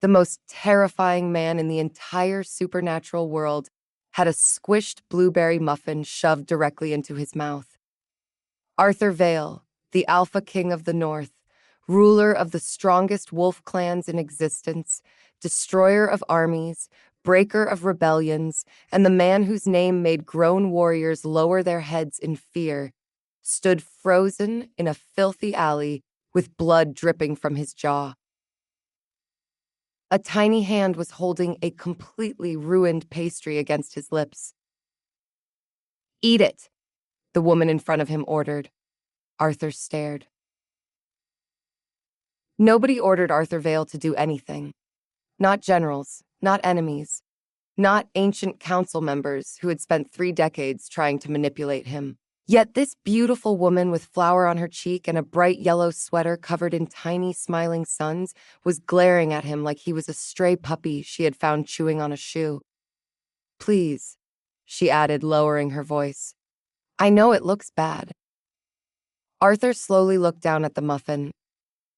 The most terrifying man in the entire supernatural world had a squished blueberry muffin shoved directly into his mouth. Arthur Vale, the Alpha King of the North, ruler of the strongest wolf clans in existence, destroyer of armies, breaker of rebellions, and the man whose name made grown warriors lower their heads in fear, stood frozen in a filthy alley with blood dripping from his jaw. A tiny hand was holding a completely ruined pastry against his lips. "Eat it," the woman in front of him ordered. Arthur stared. Nobody ordered Arthur Vale to do anything. Not generals, not enemies, not ancient council members who had spent 3 decades trying to manipulate him. Yet this beautiful woman with flour on her cheek and a bright yellow sweater covered in tiny smiling suns was glaring at him like he was a stray puppy she had found chewing on a shoe. "Please," she added, lowering her voice. "I know it looks bad." Arthur slowly looked down at the muffin.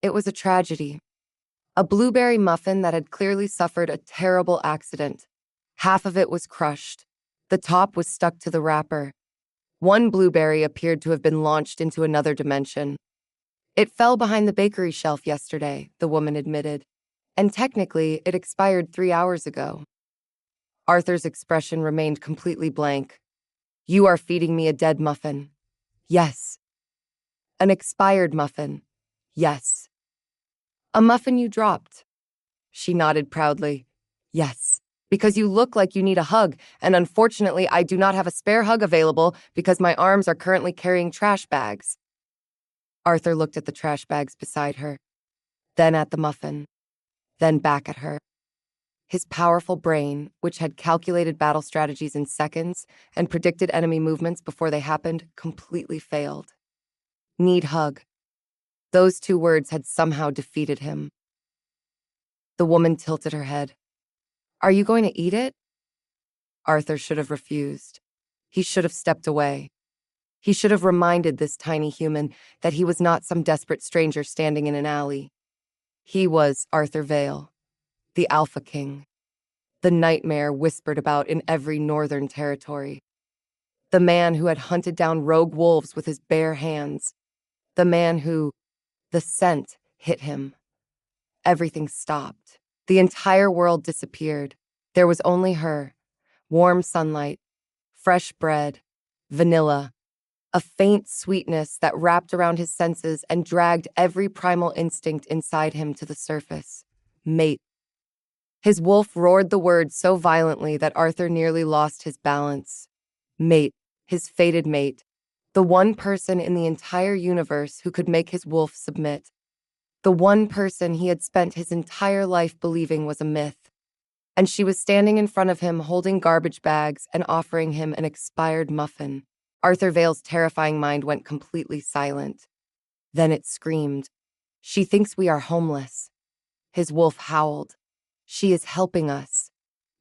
It was a tragedy. A blueberry muffin that had clearly suffered a terrible accident. Half of it was crushed. The top was stuck to the wrapper. One blueberry appeared to have been launched into another dimension. "It fell behind the bakery shelf yesterday," the woman admitted, "and technically it expired 3 hours ago." Arthur's expression remained completely blank. "You are feeding me a dead muffin." "Yes." "An expired muffin." "Yes." "A muffin you dropped." She nodded proudly. "Yes. Because you look like you need a hug, and unfortunately I do not have a spare hug available because my arms are currently carrying trash bags." Arthur looked at the trash bags beside her, then at the muffin, then back at her. His powerful brain, which had calculated battle strategies in seconds and predicted enemy movements before they happened, completely failed. Need hug. Those 2 words had somehow defeated him. The woman tilted her head. "Are you going to eat it?" Arthur should have refused. He should have stepped away. He should have reminded this tiny human that he was not some desperate stranger standing in an alley. He was Arthur Vale, the Alpha King, the nightmare whispered about in every northern territory, the man who had hunted down rogue wolves with his bare hands, the man who, the scent hit him. Everything stopped. The entire world disappeared. There was only her, warm sunlight, fresh bread, vanilla, a faint sweetness that wrapped around his senses and dragged every primal instinct inside him to the surface. Mate. His wolf roared the word so violently that Arthur nearly lost his balance. Mate, his fated mate, the one person in the entire universe who could make his wolf submit. The one person he had spent his entire life believing was a myth. And she was standing in front of him holding garbage bags and offering him an expired muffin. Arthur Vale's terrifying mind went completely silent. Then it screamed. "She thinks we are homeless." His wolf howled. "She is helping us."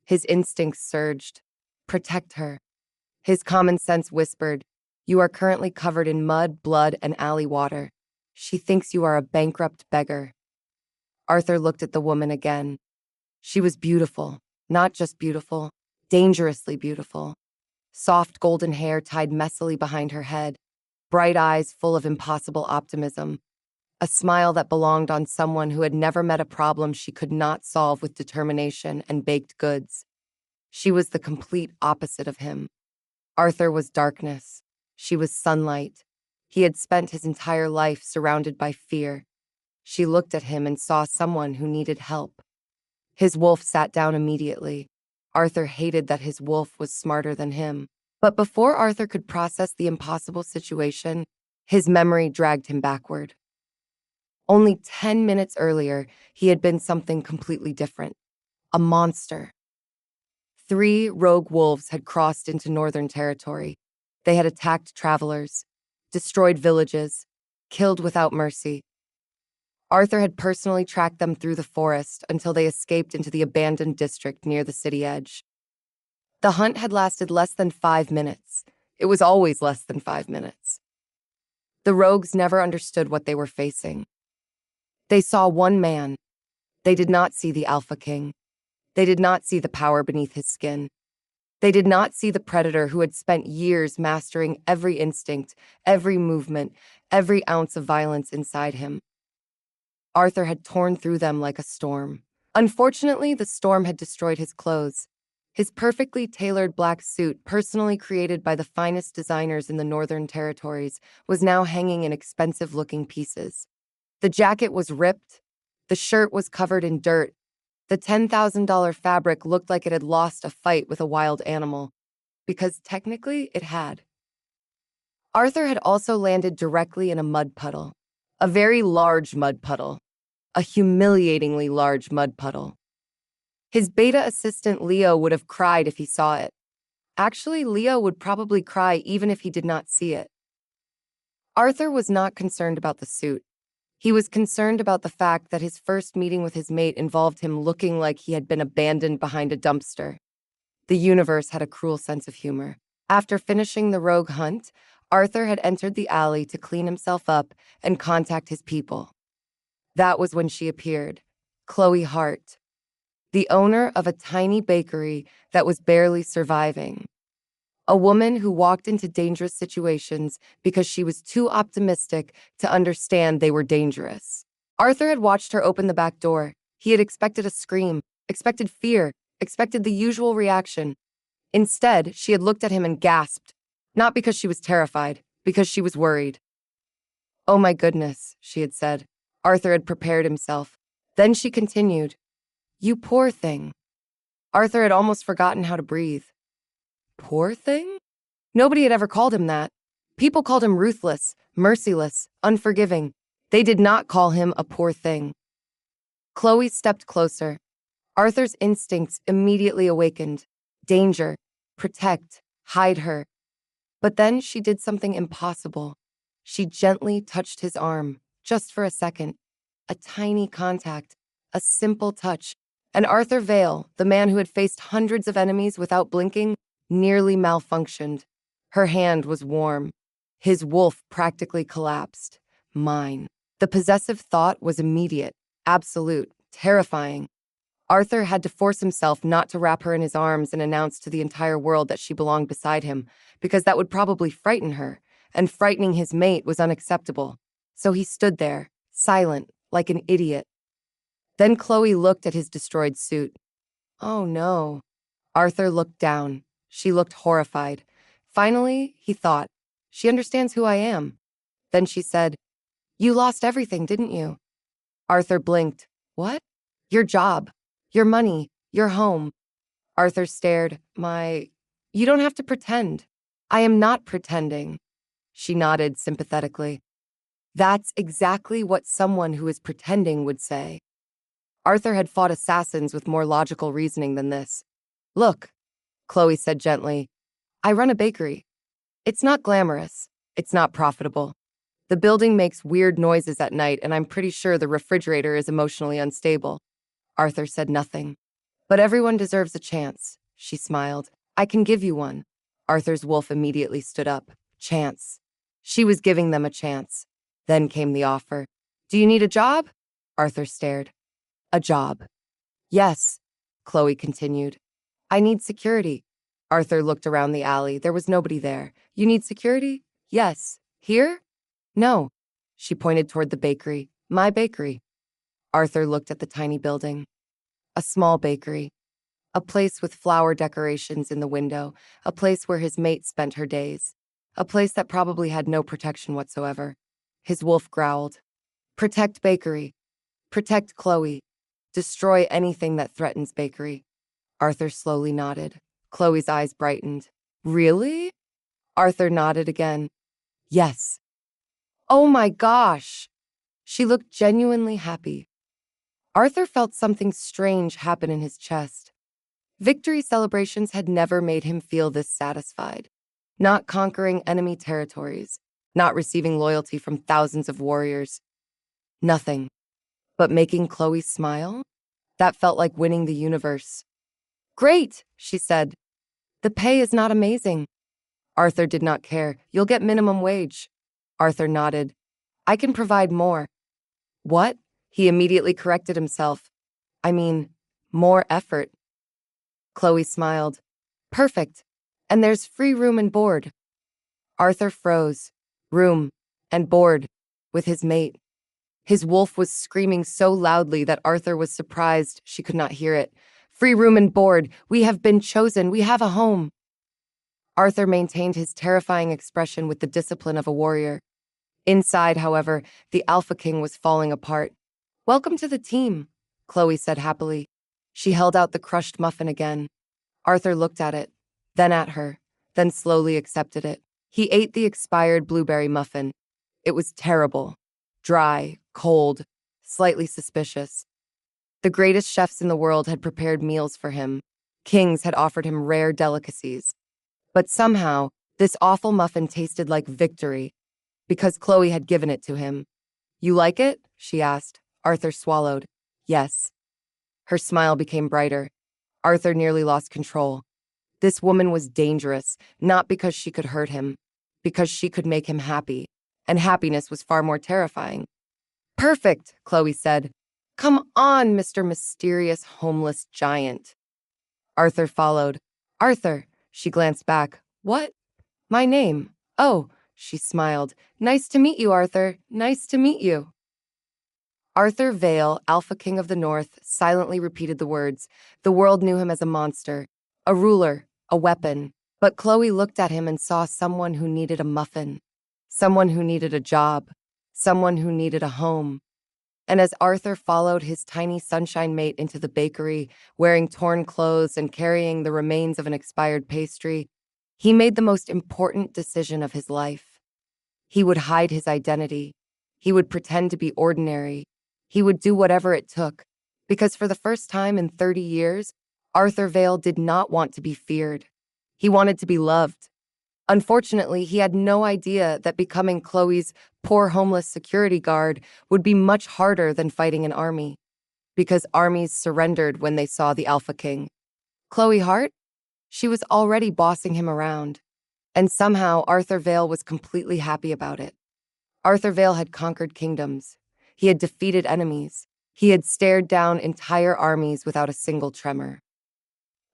His instincts surged. "Protect her." His common sense whispered, "You are currently covered in mud, blood, and alley water. She thinks you are a bankrupt beggar." Arthur looked at the woman again. She was beautiful, not just beautiful, dangerously beautiful. Soft golden hair tied messily behind her head, bright eyes full of impossible optimism, a smile that belonged on someone who had never met a problem she could not solve with determination and baked goods. She was the complete opposite of him. Arthur was darkness. She was sunlight. He had spent his entire life surrounded by fear. She looked at him and saw someone who needed help. His wolf sat down immediately. Arthur hated that his wolf was smarter than him. But before Arthur could process the impossible situation, his memory dragged him backward. Only 10 minutes earlier, he had been something completely different. A monster. 3 rogue wolves had crossed into Northern Territory. They had attacked travelers, destroyed villages, killed without mercy. Arthur had personally tracked them through the forest until they escaped into the abandoned district near the city edge. The hunt had lasted less than 5 minutes. It was always less than 5 minutes. The rogues never understood what they were facing. They saw one man. They did not see the Alpha King. They did not see the power beneath his skin. They did not see the predator who had spent years mastering every instinct, every movement, every ounce of violence inside him. Arthur had torn through them like a storm. Unfortunately, the storm had destroyed his clothes. His perfectly tailored black suit, personally created by the finest designers in the Northern Territories, was now hanging in expensive-looking pieces. The jacket was ripped. The shirt was covered in dirt. The $10,000 fabric looked like it had lost a fight with a wild animal, because technically it had. Arthur had also landed directly in a mud puddle, a very large mud puddle, a humiliatingly large mud puddle. His beta assistant Leo would have cried if he saw it. Actually, Leo would probably cry even if he did not see it. Arthur was not concerned about the suit. He was concerned about the fact that his first meeting with his mate involved him looking like he had been abandoned behind a dumpster. The universe had a cruel sense of humor. After finishing the rogue hunt, Arthur had entered the alley to clean himself up and contact his people. That was when she appeared, Chloe Hart, the owner of a tiny bakery that was barely surviving. A woman who walked into dangerous situations because she was too optimistic to understand they were dangerous. Arthur had watched her open the back door. He had expected a scream, expected fear, expected the usual reaction. Instead, she had looked at him and gasped, not because she was terrified, because she was worried. "Oh my goodness," she had said. Arthur had prepared himself. Then she continued, "You poor thing." Arthur had almost forgotten how to breathe. Poor thing? Nobody had ever called him that. People called him ruthless, merciless, unforgiving. They did not call him a poor thing. Chloe stepped closer. Arthur's instincts immediately awakened. Danger, protect, hide her. But then she did something impossible. She gently touched his arm, just for a second. A tiny contact, a simple touch. And Arthur Vale, the man who had faced hundreds of enemies without blinking, nearly malfunctioned. Her hand was warm. His wolf practically collapsed. Mine. The possessive thought was immediate, absolute, terrifying. Arthur had to force himself not to wrap her in his arms and announce to the entire world that she belonged beside him, because that would probably frighten her, and frightening his mate was unacceptable. So he stood there, silent, like an idiot. Then Chloe looked at his destroyed suit. Oh no. Arthur looked down. She looked horrified. Finally, he thought, she understands who I am. Then she said, "You lost everything, didn't you?" Arthur blinked. What? Your job, your money, your home. Arthur stared. You don't have to pretend. I am not pretending. She nodded sympathetically. That's exactly what someone who is pretending would say. Arthur had fought assassins with more logical reasoning than this. Look, Chloe said gently, I run a bakery. It's not glamorous. It's not profitable. The building makes weird noises at night, and I'm pretty sure the refrigerator is emotionally unstable. Arthur said nothing. But everyone deserves a chance, she smiled. I can give you one. Arthur's wolf immediately stood up. Chance. She was giving them a chance. Then came the offer. Do you need a job? Arthur stared. A job. Yes, Chloe continued. I need security. Arthur looked around the alley. There was nobody there. You need security? Yes. Here? No. She pointed toward the bakery. My bakery. Arthur looked at the tiny building. A small bakery. A place with flower decorations in the window. A place where his mate spent her days. A place that probably had no protection whatsoever. His wolf growled. Protect bakery. Protect Chloe. Destroy anything that threatens bakery. Arthur slowly nodded. Chloe's eyes brightened. Really? Arthur nodded again. Yes. Oh my gosh. She looked genuinely happy. Arthur felt something strange happen in his chest. Victory celebrations had never made him feel this satisfied. Not conquering enemy territories, not receiving loyalty from thousands of warriors. Nothing. But making Chloe smile? That felt like winning the universe. Great, she said. The pay is not amazing. Arthur did not care. You'll get minimum wage. Arthur nodded. I can provide more. What? He immediately corrected himself. I mean, more effort. Chloe smiled. Perfect. And there's free room and board. Arthur froze. Room and board with his mate. His wolf was screaming so loudly that Arthur was surprised she could not hear it. Free room and board. We have been chosen. We have a home. Arthur maintained his terrifying expression with the discipline of a warrior. Inside, however, the Alpha King was falling apart. Welcome to the team, Chloe said happily. She held out the crushed muffin again. Arthur looked at it, then at her, then slowly accepted it. He ate the expired blueberry muffin. It was terrible. Dry, cold, slightly suspicious. The greatest chefs in the world had prepared meals for him. Kings had offered him rare delicacies. But somehow, this awful muffin tasted like victory, because Chloe had given it to him. You like it? She asked. Arthur swallowed. Yes. Her smile became brighter. Arthur nearly lost control. This woman was dangerous, not because she could hurt him, because she could make him happy, and happiness was far more terrifying. Perfect, Chloe said. Come on, Mr. Mysterious Homeless Giant. Arthur followed. Arthur, she glanced back. What? My name. Oh, she smiled. Nice to meet you, Arthur. Nice to meet you. Arthur Vale, Alpha King of the North, silently repeated the words. The world knew him as a monster, a ruler, a weapon. But Chloe looked at him and saw someone who needed a muffin, someone who needed a job, someone who needed a home. And as Arthur followed his tiny sunshine mate into the bakery, wearing torn clothes and carrying the remains of an expired pastry, he made the most important decision of his life. He would hide his identity. He would pretend to be ordinary. He would do whatever it took, because for the first time in 30 years, Arthur Vale did not want to be feared. He wanted to be loved. Unfortunately, he had no idea that becoming Chloe's poor homeless security guard would be much harder than fighting an army, because armies surrendered when they saw the Alpha King. Chloe Hart? She was already bossing him around, and somehow Arthur Vale was completely happy about it. Arthur Vale had conquered kingdoms. He had defeated enemies. He had stared down entire armies without a single tremor.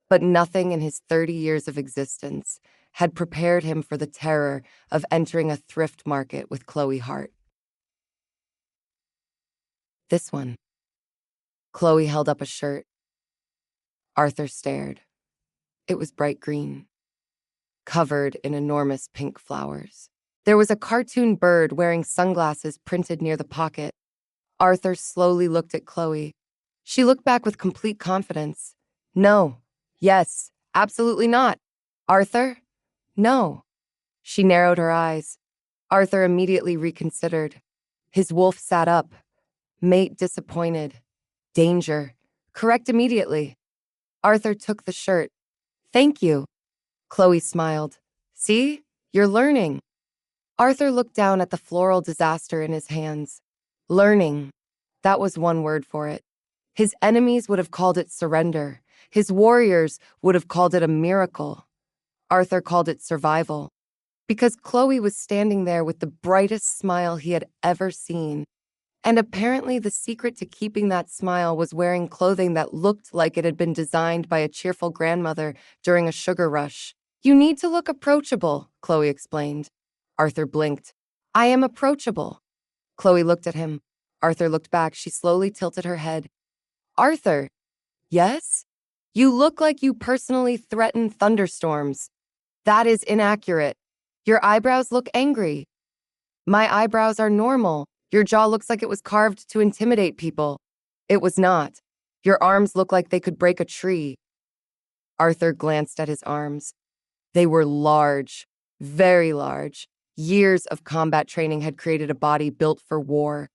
But nothing in his 30 years of existence had prepared him for the terror of entering a thrift market with Chloe Hart. This one. Chloe held up a shirt. Arthur stared. It was bright green, covered in enormous pink flowers. There was a cartoon bird wearing sunglasses printed near the pocket. Arthur slowly looked at Chloe. She looked back with complete confidence. No. Yes. Absolutely not. Arthur? No. She narrowed her eyes. Arthur immediately reconsidered. His wolf sat up. Mate disappointed. Danger. Correct immediately. Arthur took the shirt. Thank you. Chloe smiled. See? You're learning. Arthur looked down at the floral disaster in his hands. Learning. That was one word for it. His enemies would have called it surrender. His warriors would have called it a miracle. Arthur called it survival. Because Chloe was standing there with the brightest smile he had ever seen. And apparently the secret to keeping that smile was wearing clothing that looked like it had been designed by a cheerful grandmother during a sugar rush. You need to look approachable, Chloe explained. Arthur blinked. I am approachable. Chloe looked at him. Arthur looked back. She slowly tilted her head. Arthur. Yes? You look like you personally threaten thunderstorms. That is inaccurate. Your eyebrows look angry. My eyebrows are normal. Your jaw looks like it was carved to intimidate people. It was not. Your arms look like they could break a tree. Arthur glanced at his arms. They were large, very large. Years of combat training had created a body built for war.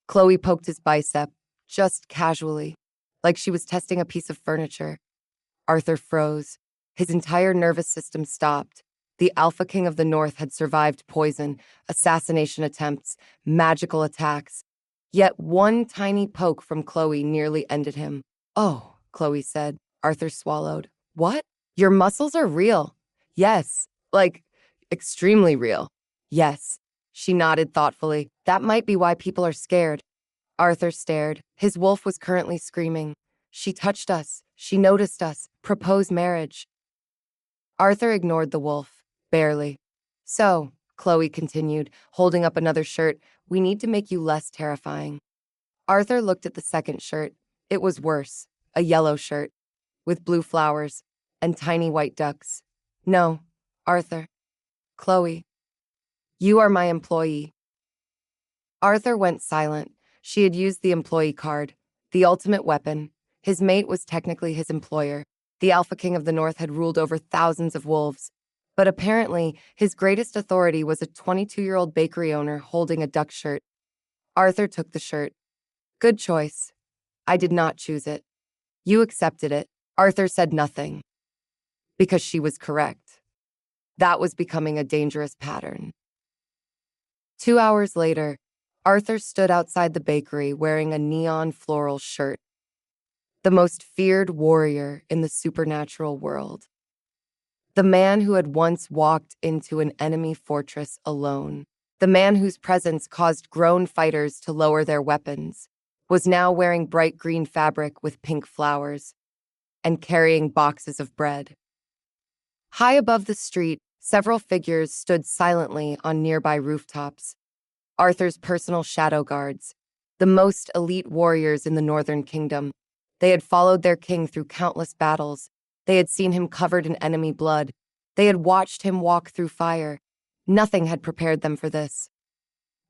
Chloe poked his bicep, just casually, like she was testing a piece of furniture. Arthur froze. His entire nervous system stopped. The Alpha King of the North had survived poison, assassination attempts, magical attacks. Yet one tiny poke from Chloe nearly ended him. Oh, Chloe said. Arthur swallowed. What? Your muscles are real. Yes, like, extremely real. Yes. She nodded thoughtfully. That might be why people are scared. Arthur stared. His wolf was currently screaming. She touched us. She noticed us. Propose marriage. Arthur ignored the wolf. Barely. So, Chloe continued, holding up another shirt, we need to make you less terrifying. Arthur looked at the second shirt. It was worse. A yellow shirt, with blue flowers, and tiny white ducks. No, Arthur. Chloe. You are my employee. Arthur went silent. She had used the employee card, the ultimate weapon. His mate was technically his employer. The Alpha King of the North had ruled over thousands of wolves. But apparently, his greatest authority was a 22-year-old bakery owner holding a duck shirt. Arthur took the shirt. Good choice. I did not choose it. You accepted it. Arthur said nothing. Because she was correct. That was becoming a dangerous pattern. 2 hours later, Arthur stood outside the bakery wearing a neon floral shirt. The most feared warrior in the supernatural world. The man who had once walked into an enemy fortress alone. The man whose presence caused grown fighters to lower their weapons was now wearing bright green fabric with pink flowers and carrying boxes of bread. High above the street, several figures stood silently on nearby rooftops. Arthur's personal shadow guards, the most elite warriors in the Northern Kingdom. They had followed their king through countless battles. They had seen him covered in enemy blood. They had watched him walk through fire. Nothing had prepared them for this.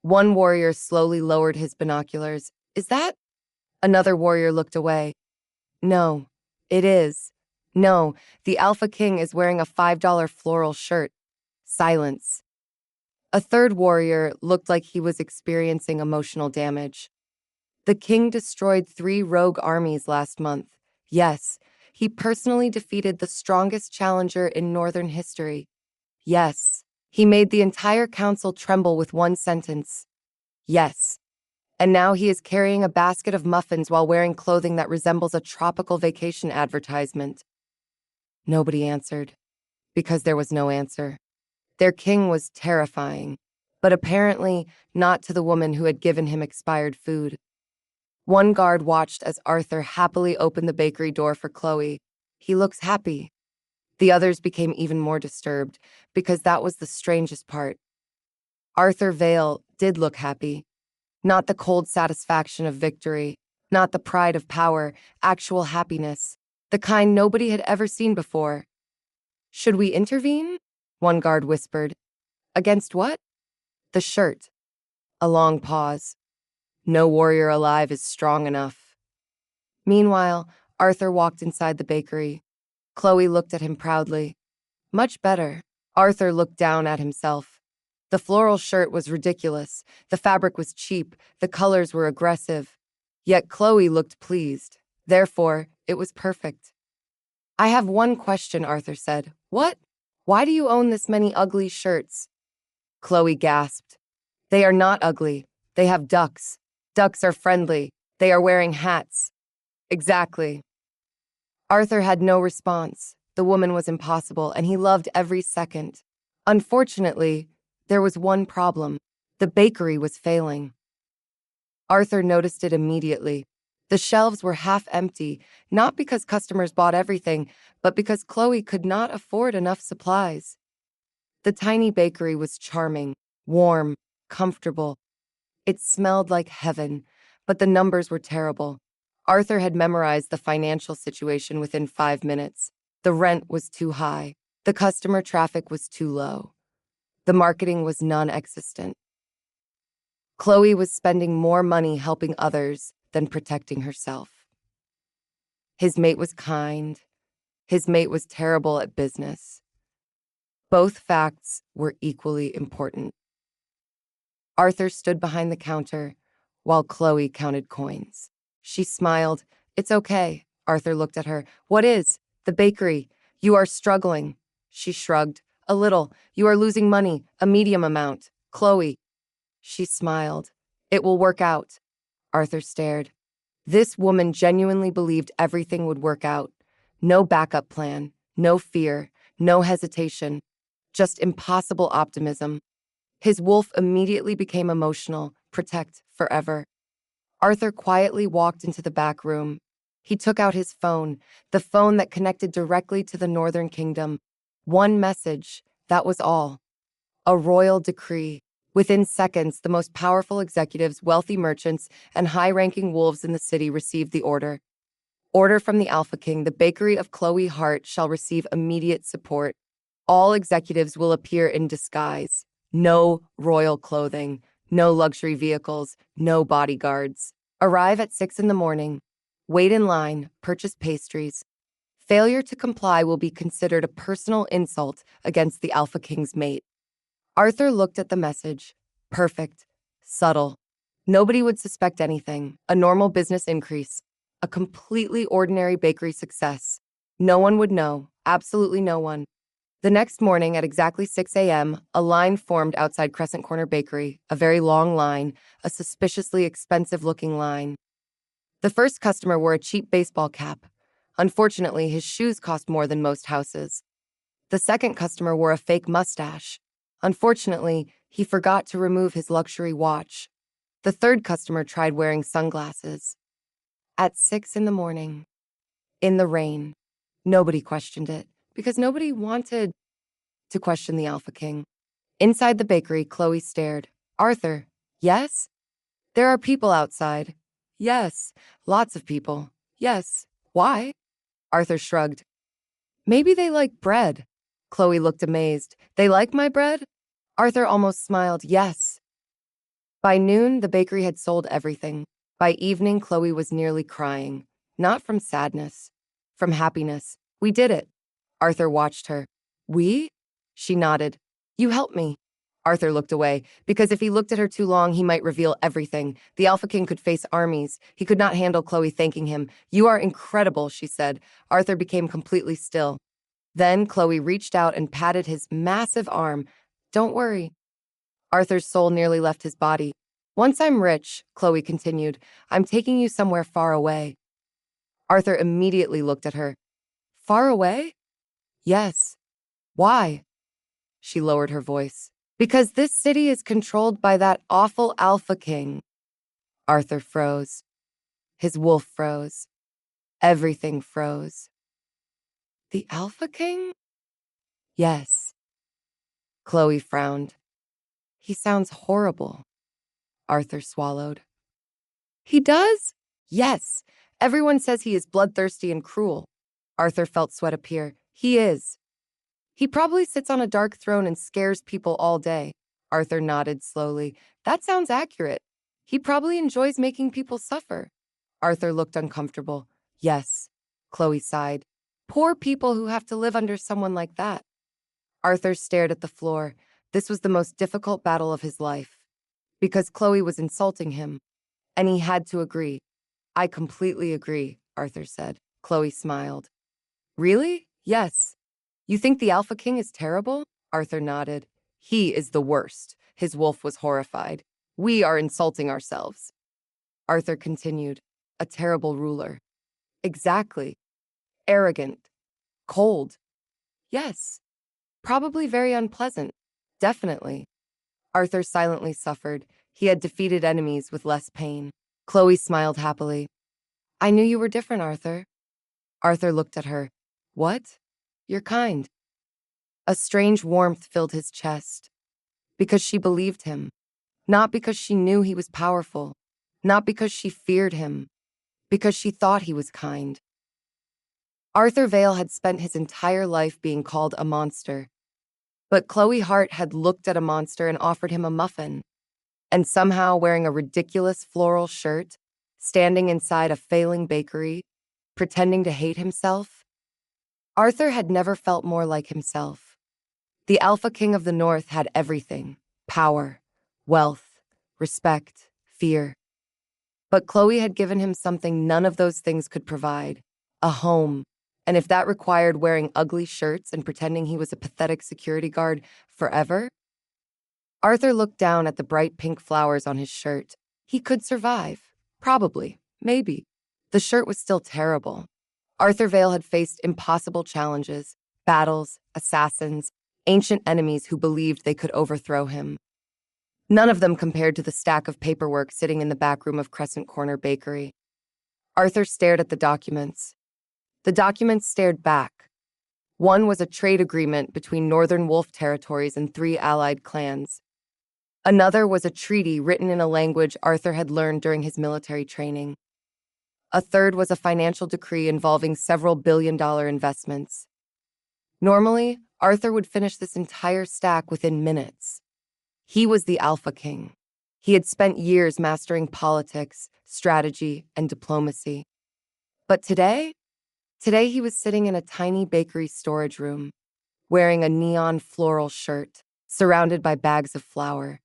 One warrior slowly lowered his binoculars. Is that? Another warrior looked away. No, it is. No, the Alpha King is wearing a $5 floral shirt. Silence. A third warrior looked like he was experiencing emotional damage. The king destroyed 3 rogue armies last month. Yes, he personally defeated the strongest challenger in Northern history. Yes, he made the entire council tremble with one sentence. Yes. And now he is carrying a basket of muffins while wearing clothing that resembles a tropical vacation advertisement. Nobody answered, because there was no answer. Their king was terrifying, but apparently not to the woman who had given him expired food. One guard watched as Arthur happily opened the bakery door for Chloe. He looks happy. The others became even more disturbed, because that was the strangest part. Arthur Vale did look happy. Not the cold satisfaction of victory, not the pride of power, actual happiness, the kind nobody had ever seen before. Should we intervene? One guard whispered. Against what? The shirt. A long pause. No warrior alive is strong enough. Meanwhile, Arthur walked inside the bakery. Chloe looked at him proudly. Much better. Arthur looked down at himself. The floral shirt was ridiculous. The fabric was cheap. The colors were aggressive. Yet Chloe looked pleased. Therefore, it was perfect. I have one question, Arthur said. What? Why do you own this many ugly shirts? Chloe gasped. They are not ugly. They have ducks. Ducks are friendly. They are wearing hats. Exactly. Arthur had no response. The woman was impossible, and he loved every second. Unfortunately, there was one problem. The bakery was failing. Arthur noticed it immediately. The shelves were half empty, not because customers bought everything, but because Chloe could not afford enough supplies. The tiny bakery was charming, warm, comfortable. It smelled like heaven, but the numbers were terrible. Arthur had memorized the financial situation within 5 minutes. The rent was too high. The customer traffic was too low. The marketing was non-existent. Chloe was spending more money helping others than protecting herself. His mate was kind. His mate was terrible at business. Both facts were equally important. Arthur stood behind the counter while Chloe counted coins. She smiled. It's okay. Arthur looked at her. What is? The bakery. You are struggling. She shrugged. A little. You are losing money. A medium amount. Chloe. She smiled. It will work out. Arthur stared. This woman genuinely believed everything would work out. No backup plan. No fear. No hesitation. Just impossible optimism. His wolf immediately became emotional. Protect forever. Arthur quietly walked into the back room. He took out his phone, the phone that connected directly to the Northern Kingdom. One message, that was all. A royal decree. Within seconds, the most powerful executives, wealthy merchants, and high-ranking wolves in the city received the order. Order from the Alpha King, the bakery of Chloe Hart shall receive immediate support. All executives will appear in disguise. No royal clothing, no luxury vehicles, no bodyguards. Arrive at 6 in the morning. Wait in line, purchase pastries. Failure to comply will be considered a personal insult against the Alpha King's mate. Arthur looked at the message. Perfect. Subtle. Nobody would suspect anything. A normal business increase. A completely ordinary bakery success. No one would know. Absolutely no one. The next morning at exactly 6 a.m., a line formed outside Crescent Corner Bakery, a very long line, a suspiciously expensive-looking line. The first customer wore a cheap baseball cap. Unfortunately, his shoes cost more than most houses. The second customer wore a fake mustache. Unfortunately, he forgot to remove his luxury watch. The third customer tried wearing sunglasses. At 6 in the morning, in the rain, nobody questioned it, because nobody wanted to question the Alpha King. Inside the bakery, Chloe stared. Arthur, yes? There are people outside. Yes. Lots of people. Yes. Why? Arthur shrugged. Maybe they like bread. Chloe looked amazed. They like my bread? Arthur almost smiled. Yes. By noon, the bakery had sold everything. By evening, Chloe was nearly crying. Not from sadness, from happiness. We did it. Arthur watched her. We? She nodded. You helped me. Arthur looked away, because if he looked at her too long, he might reveal everything. The Alpha King could face armies. He could not handle Chloe thanking him. You are incredible, she said. Arthur became completely still. Then Chloe reached out and patted his massive arm. Don't worry. Arthur's soul nearly left his body. Once I'm rich, Chloe continued, I'm taking you somewhere far away. Arthur immediately looked at her. Far away? Yes. Why? She lowered her voice. Because this city is controlled by that awful Alpha King. Arthur froze. His wolf froze. Everything froze. The Alpha King? Yes. Chloe frowned. He sounds horrible. Arthur swallowed. He does? Yes. Everyone says he is bloodthirsty and cruel. Arthur felt sweat appear. He is. He probably sits on a dark throne and scares people all day. Arthur nodded slowly. That sounds accurate. He probably enjoys making people suffer. Arthur looked uncomfortable. Yes. Chloe sighed. Poor people who have to live under someone like that. Arthur stared at the floor. This was the most difficult battle of his life. Because Chloe was insulting him. And he had to agree. I completely agree, Arthur said. Chloe smiled. Really? Yes. You think the Alpha King is terrible? Arthur nodded. He is the worst. His wolf was horrified. We are insulting ourselves. Arthur continued. A terrible ruler. Exactly. Arrogant. Cold. Yes. Probably very unpleasant. Definitely. Arthur silently suffered. He had defeated enemies with less pain. Chloe smiled happily. I knew you were different, Arthur. Arthur looked at her. What? You're kind. A strange warmth filled his chest. Because she believed him. Not because she knew he was powerful. Not because she feared him. Because she thought he was kind. Arthur Vale had spent his entire life being called a monster. But Chloe Hart had looked at a monster and offered him a muffin. And somehow wearing a ridiculous floral shirt, standing inside a failing bakery, pretending to hate himself, Arthur had never felt more like himself. The Alpha King of the North had everything: power, wealth, respect, fear. But Chloe had given him something none of those things could provide: a home. And if that required wearing ugly shirts and pretending he was a pathetic security guard forever? Arthur looked down at the bright pink flowers on his shirt. He could survive. Probably. Maybe. The shirt was still terrible. Arthur Vale had faced impossible challenges, battles, assassins, ancient enemies who believed they could overthrow him. None of them compared to the stack of paperwork sitting in the back room of Crescent Corner Bakery. Arthur stared at the documents. The documents stared back. One was a trade agreement between Northern Wolf territories and 3 allied clans. Another was a treaty written in a language Arthur had learned during his military training. A third was a financial decree involving several billion-dollar investments. Normally, Arthur would finish this entire stack within minutes. He was the Alpha King. He had spent years mastering politics, strategy, and diplomacy. But today he was sitting in a tiny bakery storage room, wearing a neon floral shirt, surrounded by bags of flour,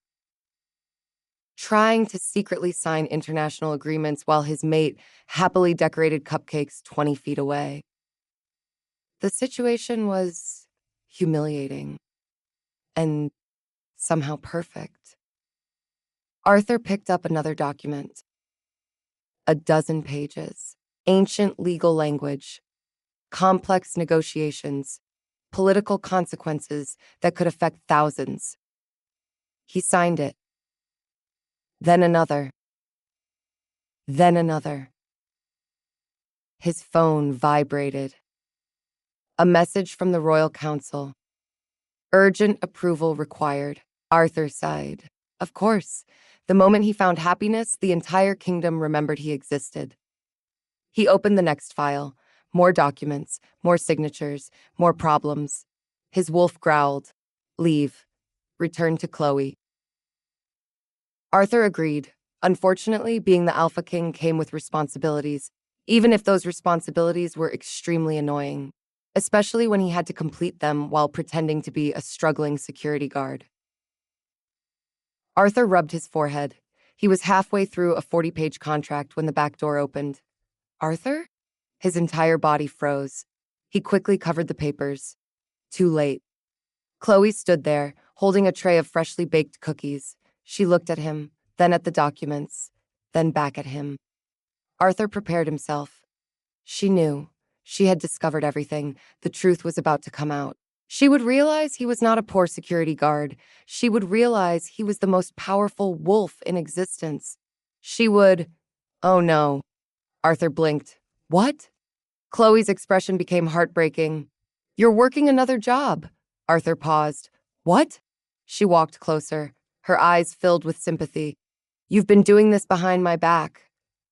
trying to secretly sign international agreements while his mate happily decorated cupcakes 20 feet away. The situation was humiliating and somehow perfect. Arthur picked up another document. A dozen pages. Ancient legal language. Complex negotiations. Political consequences that could affect thousands. He signed it. Then another. Then another. His phone vibrated. A message from the Royal Council. Urgent approval required. Arthur sighed. Of course. The moment he found happiness, the entire kingdom remembered he existed. He opened the next file. More documents, more signatures, more problems. His wolf growled. Leave. Return to Chloe. Arthur agreed. Unfortunately, being the Alpha King came with responsibilities, even if those responsibilities were extremely annoying, especially when he had to complete them while pretending to be a struggling security guard. Arthur rubbed his forehead. He was halfway through a 40-page contract when the back door opened. Arthur? His entire body froze. He quickly covered the papers. Too late. Chloe stood there, holding a tray of freshly baked cookies. She looked at him, then at the documents, then back at him. Arthur prepared himself. She knew. She had discovered everything. The truth was about to come out. She would realize he was not a poor security guard. She would realize he was the most powerful wolf in existence. She would... Oh no. Arthur blinked. What? Chloe's expression became heartbreaking. You're working another job. Arthur paused. What? She walked closer, her eyes filled with sympathy. You've been doing this behind my back.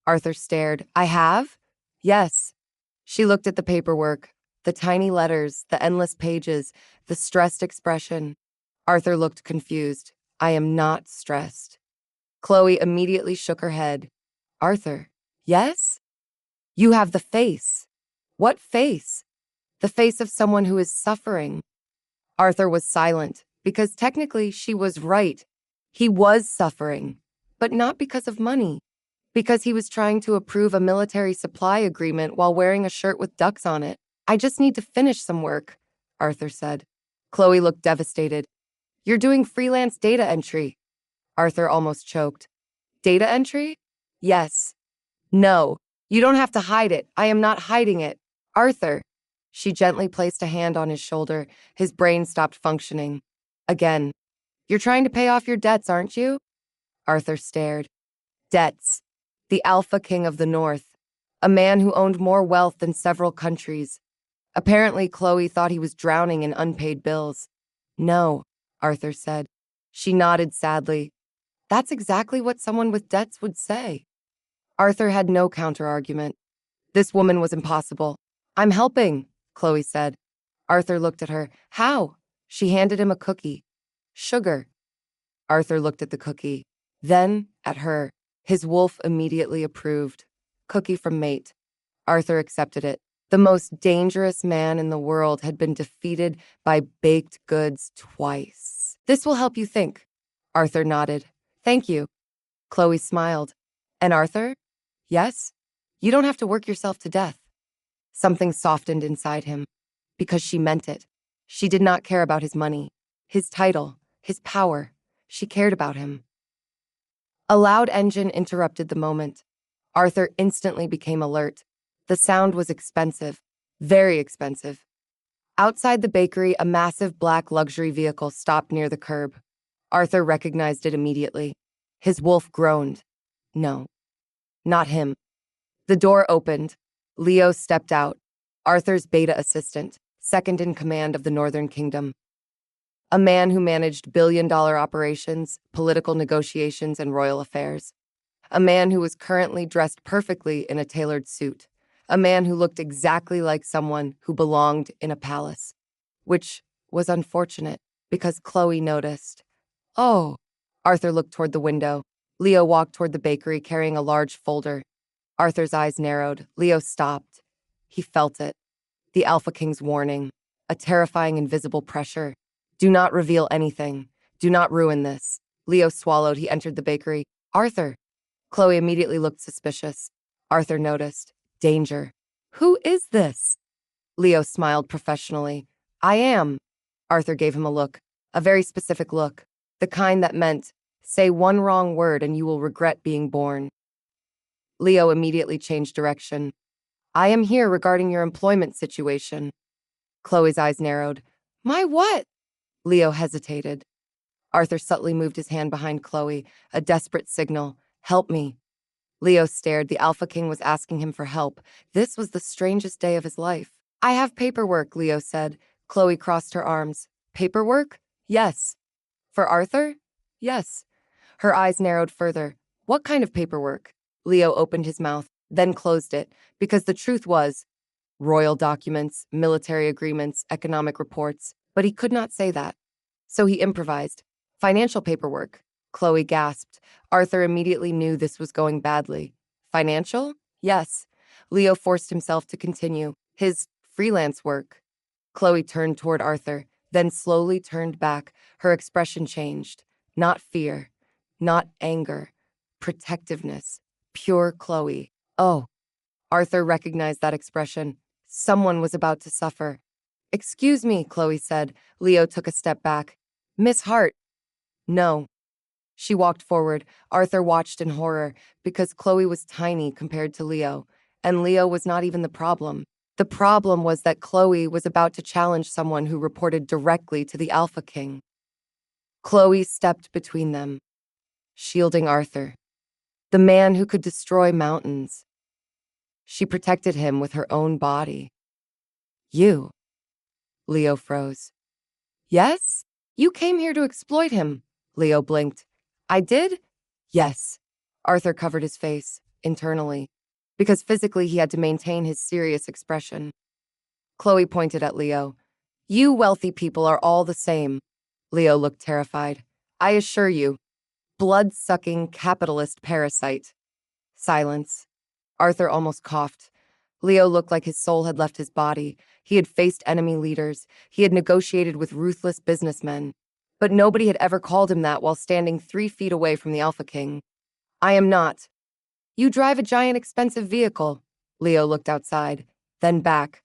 Arthur stared. I have? Yes. She looked at the paperwork, the tiny letters, the endless pages, the stressed expression. Arthur looked confused. I am not stressed. Chloe immediately shook her head. Arthur, yes? You have the face. What face? The face of someone who is suffering. Arthur was silent, because technically she was right. He was suffering, but not because of money. Because he was trying to approve a military supply agreement while wearing a shirt with ducks on it. I just need to finish some work, Arthur said. Chloe looked devastated. You're doing freelance data entry. Arthur almost choked. Data entry? Yes. No. You don't have to hide it. I am not hiding it. Arthur. She gently placed a hand on his shoulder. His brain stopped functioning. Again. You're trying to pay off your debts, aren't you? Arthur stared. Debts. The Alpha King of the North. A man who owned more wealth than several countries. Apparently, Chloe thought he was drowning in unpaid bills. No, Arthur said. She nodded sadly. That's exactly what someone with debts would say. Arthur had no counter-argument. This woman was impossible. I'm helping, Chloe said. Arthur looked at her. How? She handed him a cookie. Sugar. Arthur looked at the cookie. Then at her. His wolf immediately approved. Cookie from mate. Arthur accepted it. The most dangerous man in the world had been defeated by baked goods twice. This will help you think. Arthur nodded. Thank you. Chloe smiled. And Arthur? Yes? You don't have to work yourself to death. Something softened inside him. Because she meant it. She did not care about his money, his title, his power. She cared about him. A loud engine interrupted the moment. Arthur instantly became alert. The sound was expensive, very expensive. Outside the bakery, a massive black luxury vehicle stopped near the curb. Arthur recognized it immediately. His wolf groaned. No, not him. The door opened. Leo stepped out. Arthur's beta assistant, second in command of the Northern Kingdom. A man who managed billion-dollar operations, political negotiations, and royal affairs. A man who was currently dressed perfectly in a tailored suit. A man who looked exactly like someone who belonged in a palace. Which was unfortunate, because Chloe noticed. Oh. Arthur looked toward the window. Leo walked toward the bakery carrying a large folder. Arthur's eyes narrowed. Leo stopped. He felt it. The Alpha King's warning. A terrifying invisible pressure. Do not reveal anything. Do not ruin this. Leo swallowed. He entered the bakery. Arthur. Chloe immediately looked suspicious. Arthur noticed. Danger. Who is this? Leo smiled professionally. I am. Arthur gave him a look. A very specific look. The kind that meant, say one wrong word and you will regret being born. Leo immediately changed direction. I am here regarding your employment situation. Chloe's eyes narrowed. My what? Leo hesitated. Arthur subtly moved his hand behind Chloe, a desperate signal. Help me. Leo stared. The Alpha King was asking him for help. This was the strangest day of his life. I have paperwork, Leo said. Chloe crossed her arms. Paperwork? Yes. For Arthur? Yes. Her eyes narrowed further. What kind of paperwork? Leo opened his mouth, then closed it, because the truth was, royal documents, military agreements, economic reports, but he could not say that. So he improvised. Financial paperwork. Chloe gasped. Arthur immediately knew this was going badly. Financial? Yes. Leo forced himself to continue. His freelance work. Chloe turned toward Arthur, then slowly turned back. Her expression changed. Not fear. Not anger. Protectiveness. Pure Chloe. Oh. Arthur recognized that expression. Someone was about to suffer. Excuse me, Chloe said. Leo took a step back. Miss Hart. No. She walked forward. Arthur watched in horror, because Chloe was tiny compared to Leo, and Leo was not even the problem. The problem was that Chloe was about to challenge someone who reported directly to the Alpha King. Chloe stepped between them, shielding Arthur, the man who could destroy mountains. She protected him with her own body. You. Leo froze. Yes? You came here to exploit him. Leo blinked. I did? Yes. Arthur covered his face, internally, because physically he had to maintain his serious expression. Chloe pointed at Leo. You wealthy people are all the same. Leo looked terrified. I assure you. Blood-sucking capitalist parasite. Silence. Arthur almost coughed. Leo looked like his soul had left his body. He had faced enemy leaders. He had negotiated with ruthless businessmen. But nobody had ever called him that while standing 3 feet away from the Alpha King. I am not. You drive a giant expensive vehicle. Leo looked outside, then back.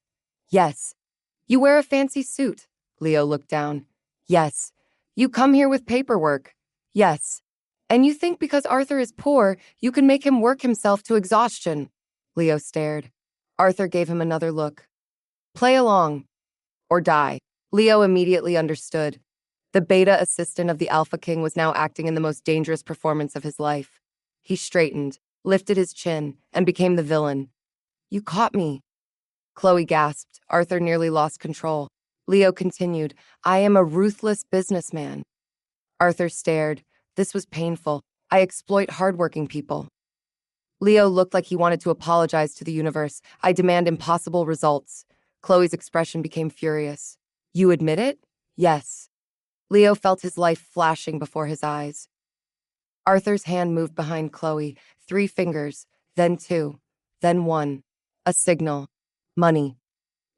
Yes. You wear a fancy suit. Leo looked down. Yes. You come here with paperwork. Yes. And you think because Arthur is poor, you can make him work himself to exhaustion. Leo stared. Arthur gave him another look. Play along. Or die. Leo immediately understood. The beta assistant of the Alpha King was now acting in the most dangerous performance of his life. He straightened, lifted his chin, and became the villain. You caught me. Chloe gasped. Arthur nearly lost control. Leo continued, I am a ruthless businessman. Arthur stared. This was painful. I exploit hardworking people. Leo looked like he wanted to apologize to the universe. I demand impossible results. Chloe's expression became furious. You admit it? Yes. Leo felt his life flashing before his eyes. Arthur's hand moved behind Chloe, 3 fingers, then 2, then 1. A signal. Money.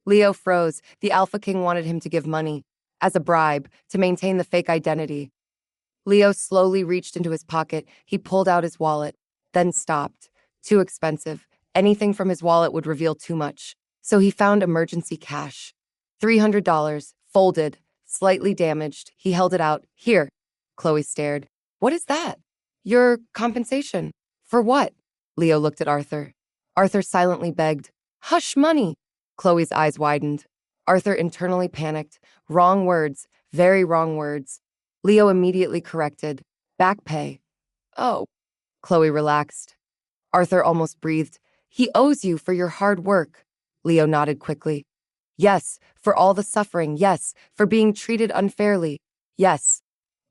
Leo froze. The Alpha King wanted him to give money, as a bribe, to maintain the fake identity. Leo slowly reached into his pocket. He pulled out his wallet, then stopped. Too expensive. Anything from his wallet would reveal too much. So he found emergency cash. $300, folded, slightly damaged. He held it out. Here. Chloe stared. What is that? Your compensation. For what? Leo looked at Arthur. Arthur silently begged. Hush money. Chloe's eyes widened. Arthur internally panicked. Wrong words. Very wrong words. Leo immediately corrected. Back pay. Oh. Chloe relaxed. Arthur almost breathed. He owes you for your hard work. Leo nodded quickly. Yes, for all the suffering, yes, for being treated unfairly, yes.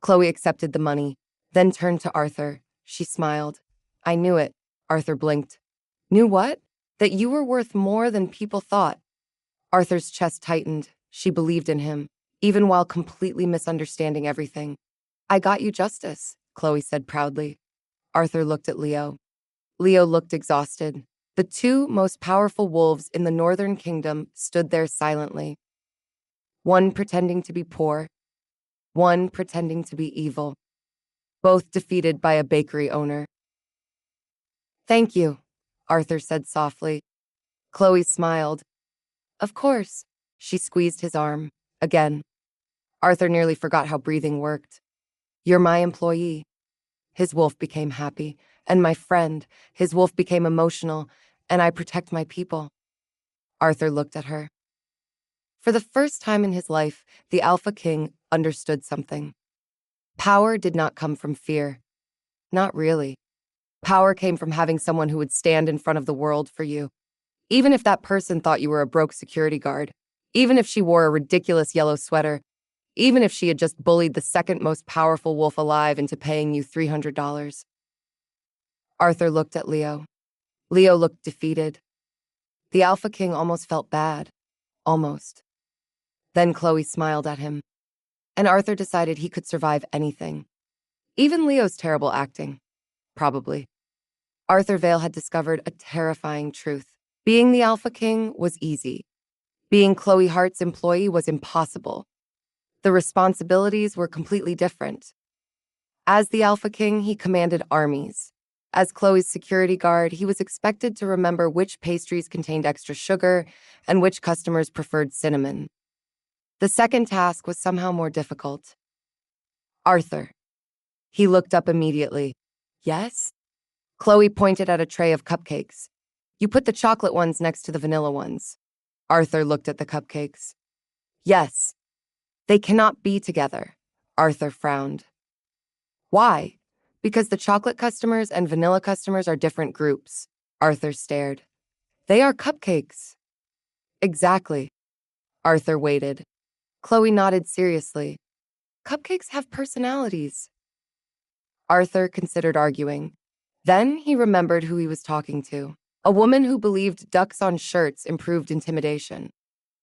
Chloe accepted the money, then turned to Arthur. She smiled. I knew it, Arthur blinked. Knew what? That you were worth more than people thought. Arthur's chest tightened. She believed in him, even while completely misunderstanding everything. I got you justice, Chloe said proudly. Arthur looked at Leo. Leo looked exhausted. The two most powerful wolves in the Northern Kingdom stood there silently. One pretending to be poor, one pretending to be evil, both defeated by a bakery owner. Thank you, Arthur said softly. Chloe smiled. Of course. She squeezed his arm. Again. Arthur nearly forgot how breathing worked. You're my employee. His wolf became happy. And my friend. His wolf became emotional. And I protect my people. Arthur looked at her. For the first time in his life, the Alpha King understood something. Power did not come from fear. Not really. Power came from having someone who would stand in front of the world for you. Even if that person thought you were a broke security guard. Even if she wore a ridiculous yellow sweater. Even if she had just bullied the second most powerful wolf alive into paying you $300. Arthur looked at Leo. Leo looked defeated. The Alpha King almost felt bad. Almost. Then Chloe smiled at him. And Arthur decided he could survive anything. Even Leo's terrible acting. Probably. Arthur Vale had discovered a terrifying truth. Being the Alpha King was easy. Being Chloe Hart's employee was impossible. The responsibilities were completely different. As the Alpha King, he commanded armies. As Chloe's security guard, he was expected to remember which pastries contained extra sugar and which customers preferred cinnamon. The second task was somehow more difficult. Arthur. He looked up immediately. Yes? Chloe pointed at a tray of cupcakes. You put the chocolate ones next to the vanilla ones. Arthur looked at the cupcakes. Yes. They cannot be together. Arthur frowned. Why? Because the chocolate customers and vanilla customers are different groups. Arthur stared. They are cupcakes. Exactly. Arthur waited. Chloe nodded seriously. Cupcakes have personalities. Arthur considered arguing. Then he remembered who he was talking to. A woman who believed ducks on shirts improved intimidation.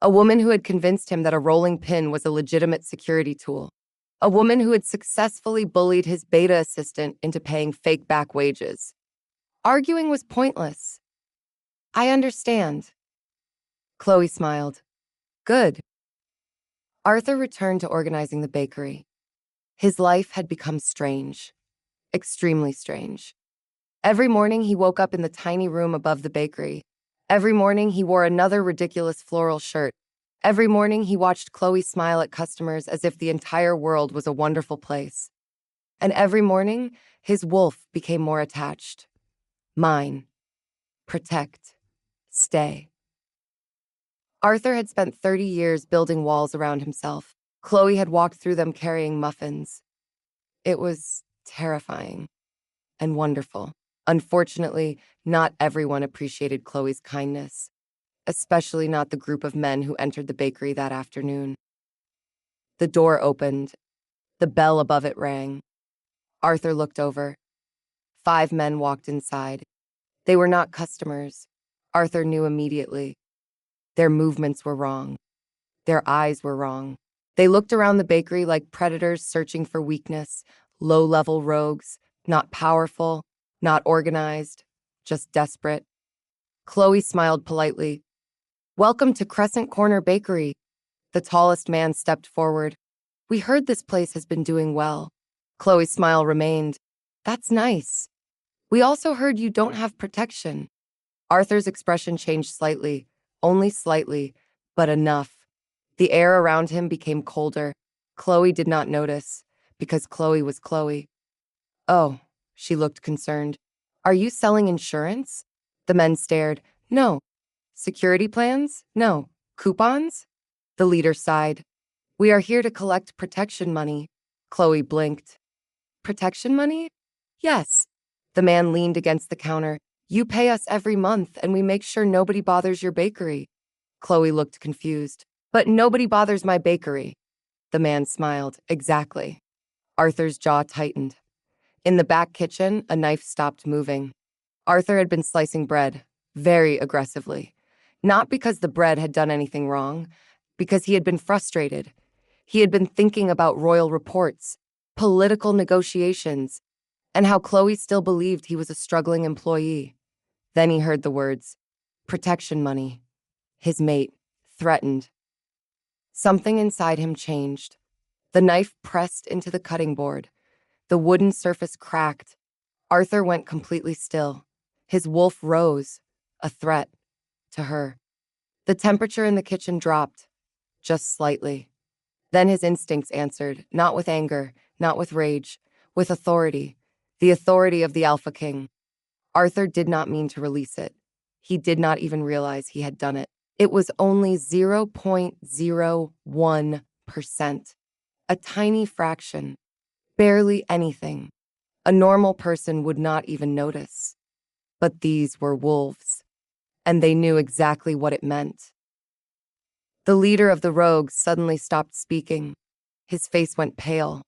A woman who had convinced him that a rolling pin was a legitimate security tool. A woman who had successfully bullied his beta assistant into paying fake back wages. Arguing was pointless. I understand. Chloe smiled. Good. Arthur returned to organizing the bakery. His life had become strange. Extremely strange. Every morning he woke up in the tiny room above the bakery. Every morning he wore another ridiculous floral shirt. Every morning he watched Chloe smile at customers as if the entire world was a wonderful place. And every morning, his wolf became more attached. Mine. Protect. Stay. Arthur had spent 30 years building walls around himself. Chloe had walked through them carrying muffins. It was terrifying and wonderful. Unfortunately, not everyone appreciated Chloe's kindness, especially not the group of men who entered the bakery that afternoon. The door opened. The bell above it rang. Arthur looked over. 5 men walked inside. They were not customers. Arthur knew immediately. Their movements were wrong. Their eyes were wrong. They looked around the bakery like predators searching for weakness, low-level rogues, not powerful, not organized, just desperate. Chloe smiled politely. Welcome to Crescent Corner Bakery. The tallest man stepped forward. We heard this place has been doing well. Chloe's smile remained. That's nice. We also heard you don't have protection. Arthur's expression changed slightly, only slightly, but enough. The air around him became colder. Chloe did not notice, because Chloe was Chloe. Oh, she looked concerned. Are you selling insurance? The men stared. No. Security plans? No. Coupons? The leader sighed. We are here to collect protection money. Chloe blinked. Protection money? Yes. The man leaned against the counter. You pay us every month and we make sure nobody bothers your bakery. Chloe looked confused. But nobody bothers my bakery. The man smiled. Exactly. Arthur's jaw tightened. In the back kitchen, a knife stopped moving. Arthur had been slicing bread, very aggressively. Not because the bread had done anything wrong, because he had been frustrated. He had been thinking about royal reports, political negotiations, and how Chloe still believed he was a struggling employee. Then he heard the words, protection money. His mate, threatened. Something inside him changed. The knife pressed into the cutting board. The wooden surface cracked. Arthur went completely still. His wolf rose, a threat to her. The temperature in the kitchen dropped, just slightly. Then his instincts answered, not with anger, not with rage, with authority, the authority of the Alpha King. Arthur did not mean to release it. He did not even realize he had done it. It was only 0.01%, a tiny fraction, barely anything. A normal person would not even notice. But these were wolves, and they knew exactly what it meant. The leader of the rogues suddenly stopped speaking. His face went pale.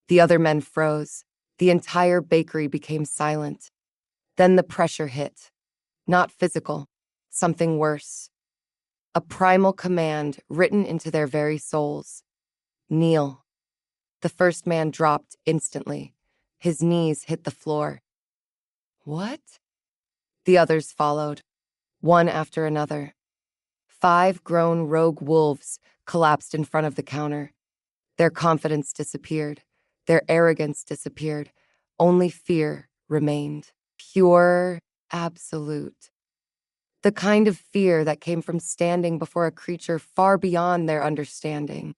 The other men froze. The entire bakery became silent. Then the pressure hit. Not physical, something worse. A primal command written into their very souls. Kneel. The first man dropped instantly. His knees hit the floor. What? The others followed, one after another. 5 grown rogue wolves collapsed in front of the counter. Their confidence disappeared. Their arrogance disappeared. Only fear remained. Pure, absolute. The kind of fear that came from standing before a creature far beyond their understanding.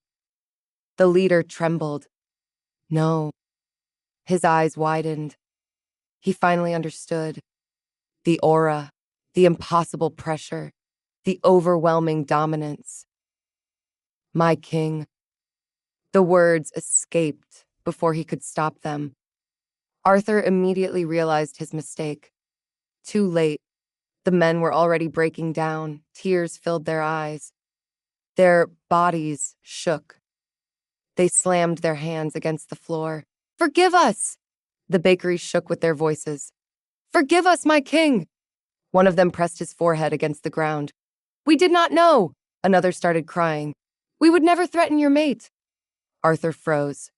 The leader trembled. No. His eyes widened. He finally understood. The aura, the impossible pressure, the overwhelming dominance. My king. The words escaped before he could stop them. Arthur immediately realized his mistake. Too late. The men were already breaking down. Tears filled their eyes. Their bodies shook. They slammed their hands against the floor. Forgive us! The bakery shook with their voices. Forgive us, my king! One of them pressed his forehead against the ground. We did not know! Another started crying. We would never threaten your mate. Arthur froze.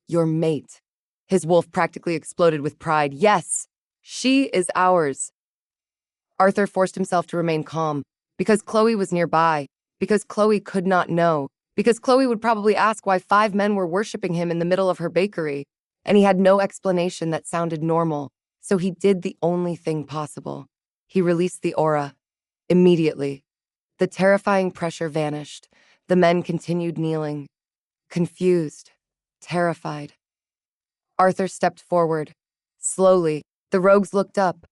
Your mate. His wolf practically exploded with pride. Yes, she is ours. Arthur forced himself to remain calm, because Chloe was nearby, because Chloe could not know, because Chloe would probably ask why 5 men were worshiping him in the middle of her bakery, and he had no explanation that sounded normal, so he did the only thing possible. He released the aura. Immediately. The terrifying pressure vanished. The men continued kneeling, confused, terrified. Arthur stepped forward. Slowly, the rogues looked up.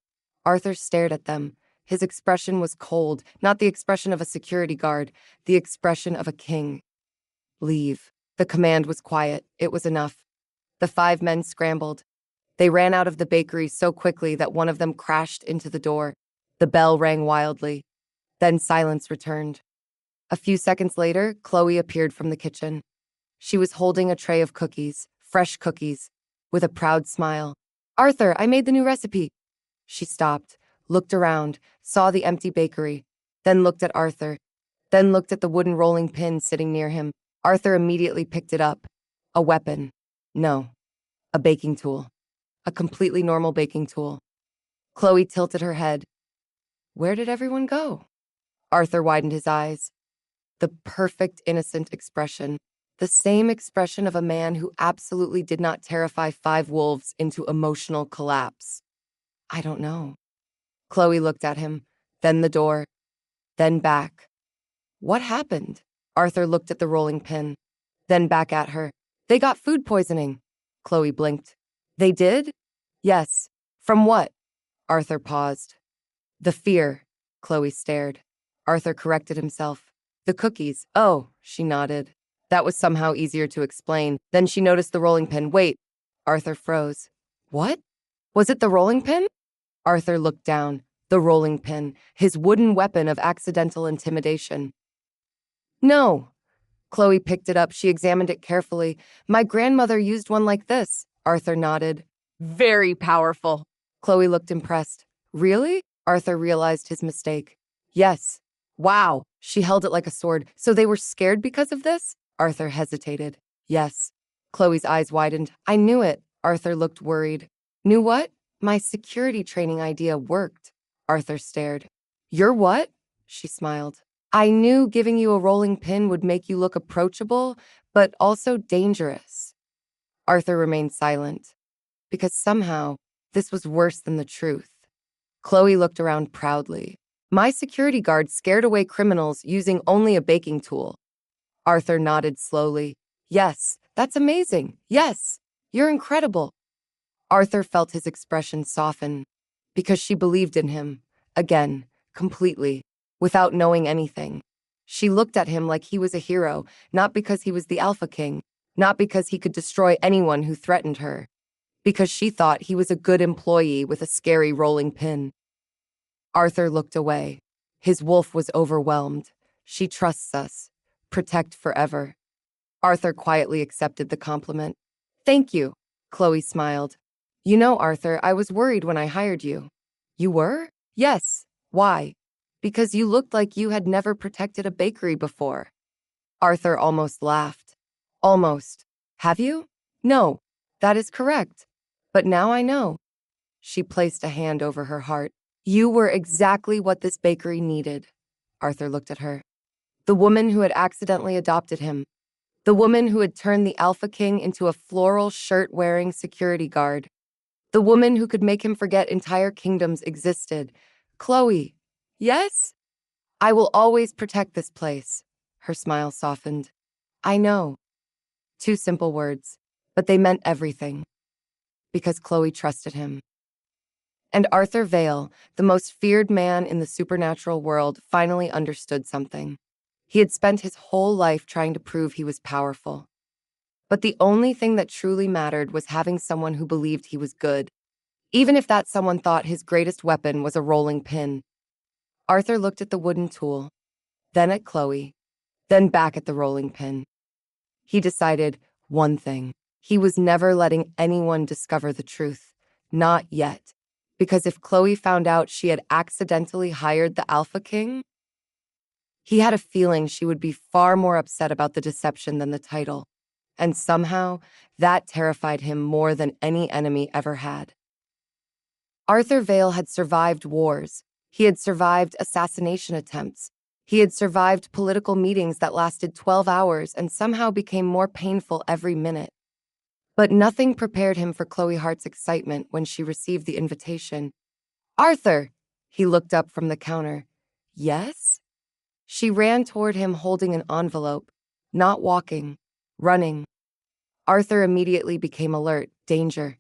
Arthur stared at them. His expression was cold, not the expression of a security guard, the expression of a king. Leave. The command was quiet. It was enough. The 5 men scrambled. They ran out of the bakery so quickly that one of them crashed into the door. The bell rang wildly. Then silence returned. A few seconds later, Chloe appeared from the kitchen. She was holding a tray of cookies, fresh cookies, with a proud smile. Arthur, I made the new recipe. She stopped, looked around, saw the empty bakery, then looked at Arthur, then looked at the wooden rolling pin sitting near him. Arthur immediately picked it up. A weapon. No, a baking tool. A completely normal baking tool. Chloe tilted her head. Where did everyone go? Arthur widened his eyes. The perfect innocent expression. The same expression of a man who absolutely did not terrify 5 wolves into emotional collapse. I don't know. Chloe looked at him, then the door, then back. What happened? Arthur looked at the rolling pin, then back at her. They got food poisoning. Chloe blinked. They did? Yes. From what? Arthur paused. The fear. Chloe stared. Arthur corrected himself. The cookies. Oh, she nodded. That was somehow easier to explain. Then she noticed the rolling pin. Wait. Arthur froze. What? Was it the rolling pin? Arthur looked down. The rolling pin, his wooden weapon of accidental intimidation. No. Chloe picked it up. She examined it carefully. My grandmother used one like this. Arthur nodded. Very powerful. Chloe looked impressed. Really? Arthur realized his mistake. Yes. Wow. She held it like a sword. So they were scared because of this? Arthur hesitated. Yes. Chloe's eyes widened. I knew it. Arthur looked worried. Knew what? My security training idea worked. Arthur stared. Your what? She smiled. I knew giving you a rolling pin would make you look approachable, but also dangerous. Arthur remained silent, because somehow this was worse than the truth. Chloe looked around proudly. My security guard scared away criminals using only a baking tool. Arthur nodded slowly. Yes, that's amazing. Yes, you're incredible. Arthur felt his expression soften, because she believed in him, again, completely, without knowing anything. She looked at him like he was a hero, not because he was the Alpha King, not because he could destroy anyone who threatened her, because she thought he was a good employee with a scary rolling pin. Arthur looked away. His wolf was overwhelmed. She trusts us. Protect forever. Arthur quietly accepted the compliment. Thank you, Chloe smiled. You know, Arthur, I was worried when I hired you. You were? Yes. Why? Because you looked like you had never protected a bakery before. Arthur almost laughed. Almost. Have you? No, that is correct. But now I know. She placed a hand over her heart. You were exactly what this bakery needed. Arthur looked at her. The woman who had accidentally adopted him. The woman who had turned the Alpha King into a floral shirt-wearing security guard. The woman who could make him forget entire kingdoms existed. Chloe. Yes? I will always protect this place. Her smile softened. I know. 2 simple words, but they meant everything. Because Chloe trusted him. And Arthur Vale, the most feared man in the supernatural world, finally understood something. He had spent his whole life trying to prove he was powerful. But the only thing that truly mattered was having someone who believed he was good, even if that someone thought his greatest weapon was a rolling pin. Arthur looked at the wooden tool, then at Chloe, then back at the rolling pin. He decided one thing. He was never letting anyone discover the truth. Not yet. Because if Chloe found out she had accidentally hired the Alpha King, he had a feeling she would be far more upset about the deception than the title. And somehow, that terrified him more than any enemy ever had. Arthur Vale had survived wars. He had survived assassination attempts. He had survived political meetings that lasted 12 hours and somehow became more painful every minute. But nothing prepared him for Chloe Hart's excitement when she received the invitation. Arthur! He looked up from the counter. Yes? She ran toward him holding an envelope, not walking, running. Arthur immediately became alert. Danger.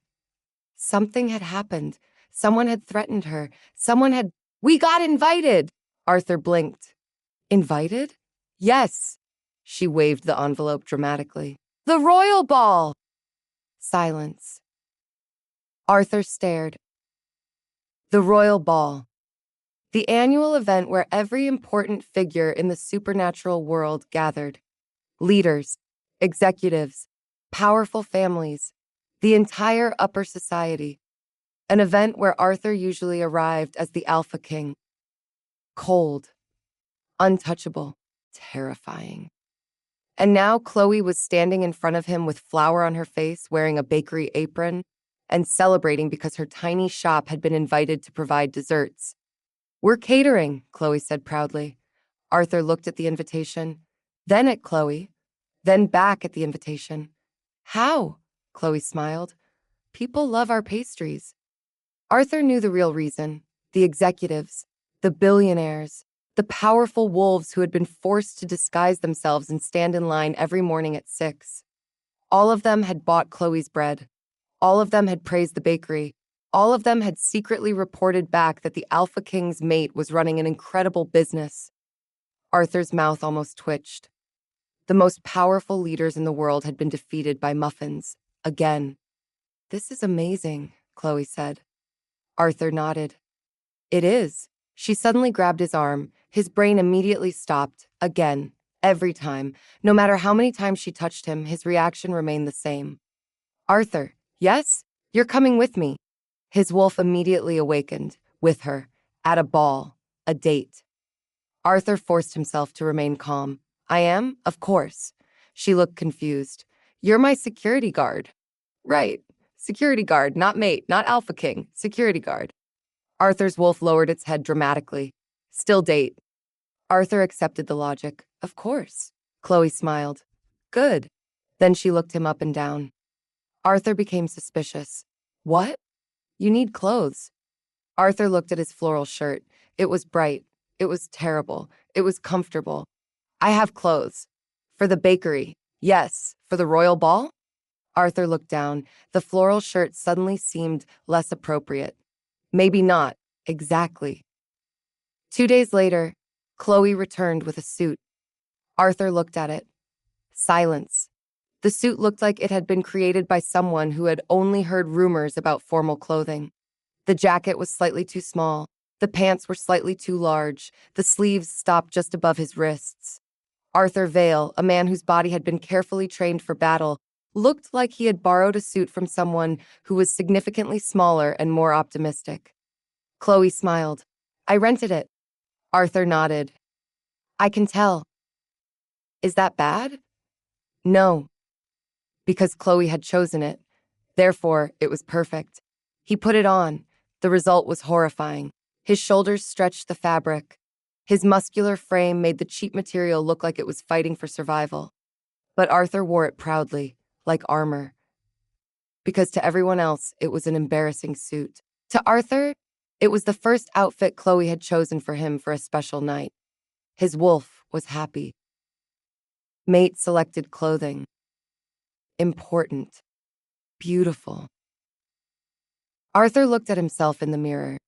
Something had happened. Someone had threatened her. We got invited! Arthur blinked. Invited? Yes. She waved the envelope dramatically. The royal ball! Silence. Arthur stared. The royal ball. The annual event where every important figure in the supernatural world gathered. Leaders, executives, powerful families, the entire upper society. An event where Arthur usually arrived as the Alpha King. Cold, untouchable, terrifying. And now Chloe was standing in front of him with flour on her face, wearing a bakery apron, and celebrating because her tiny shop had been invited to provide desserts. We're catering, Chloe said proudly. Arthur looked at the invitation, then at Chloe, then back at the invitation. How? Chloe smiled. People love our pastries. Arthur knew the real reason. The executives, the billionaires, the powerful wolves who had been forced to disguise themselves and stand in line every morning at 6. All of them had bought Chloe's bread. All of them had praised the bakery. All of them had secretly reported back that the Alpha King's mate was running an incredible business. Arthur's mouth almost twitched. The most powerful leaders in the world had been defeated by muffins. Again. This is amazing, Chloe said. Arthur nodded. It is. She suddenly grabbed his arm. His brain immediately stopped. Again. Every time. No matter how many times she touched him, his reaction remained the same. Arthur, yes? You're coming with me. His wolf immediately awakened, with her, at a ball, a date. Arthur forced himself to remain calm. I am? Of course. She looked confused. You're my security guard. Right. Security guard, not mate, not alpha king. Security guard. Arthur's wolf lowered its head dramatically. Still date. Arthur accepted the logic. Of course. Chloe smiled. Good. Then she looked him up and down. Arthur became suspicious. What? You need clothes. Arthur looked at his floral shirt. It was bright. It was terrible. It was comfortable. I have clothes. For the bakery. Yes. For the royal ball? Arthur looked down. The floral shirt suddenly seemed less appropriate. Maybe not. Exactly. 2 days later, Chloe returned with a suit. Arthur looked at it. Silence. The suit looked like it had been created by someone who had only heard rumors about formal clothing. The jacket was slightly too small. The pants were slightly too large. The sleeves stopped just above his wrists. Arthur Vale, a man whose body had been carefully trained for battle, looked like he had borrowed a suit from someone who was significantly smaller and more optimistic. Chloe smiled. I rented it. Arthur nodded. I can tell. Is that bad? No. Because Chloe had chosen it. Therefore, it was perfect. He put it on. The result was horrifying. His shoulders stretched the fabric. His muscular frame made the cheap material look like it was fighting for survival. But Arthur wore it proudly, like armor. Because to everyone else, it was an embarrassing suit. To Arthur, it was the first outfit Chloe had chosen for him for a special night. His wolf was happy. Mate selected clothing. Important. Beautiful. Arthur looked at himself in the mirror.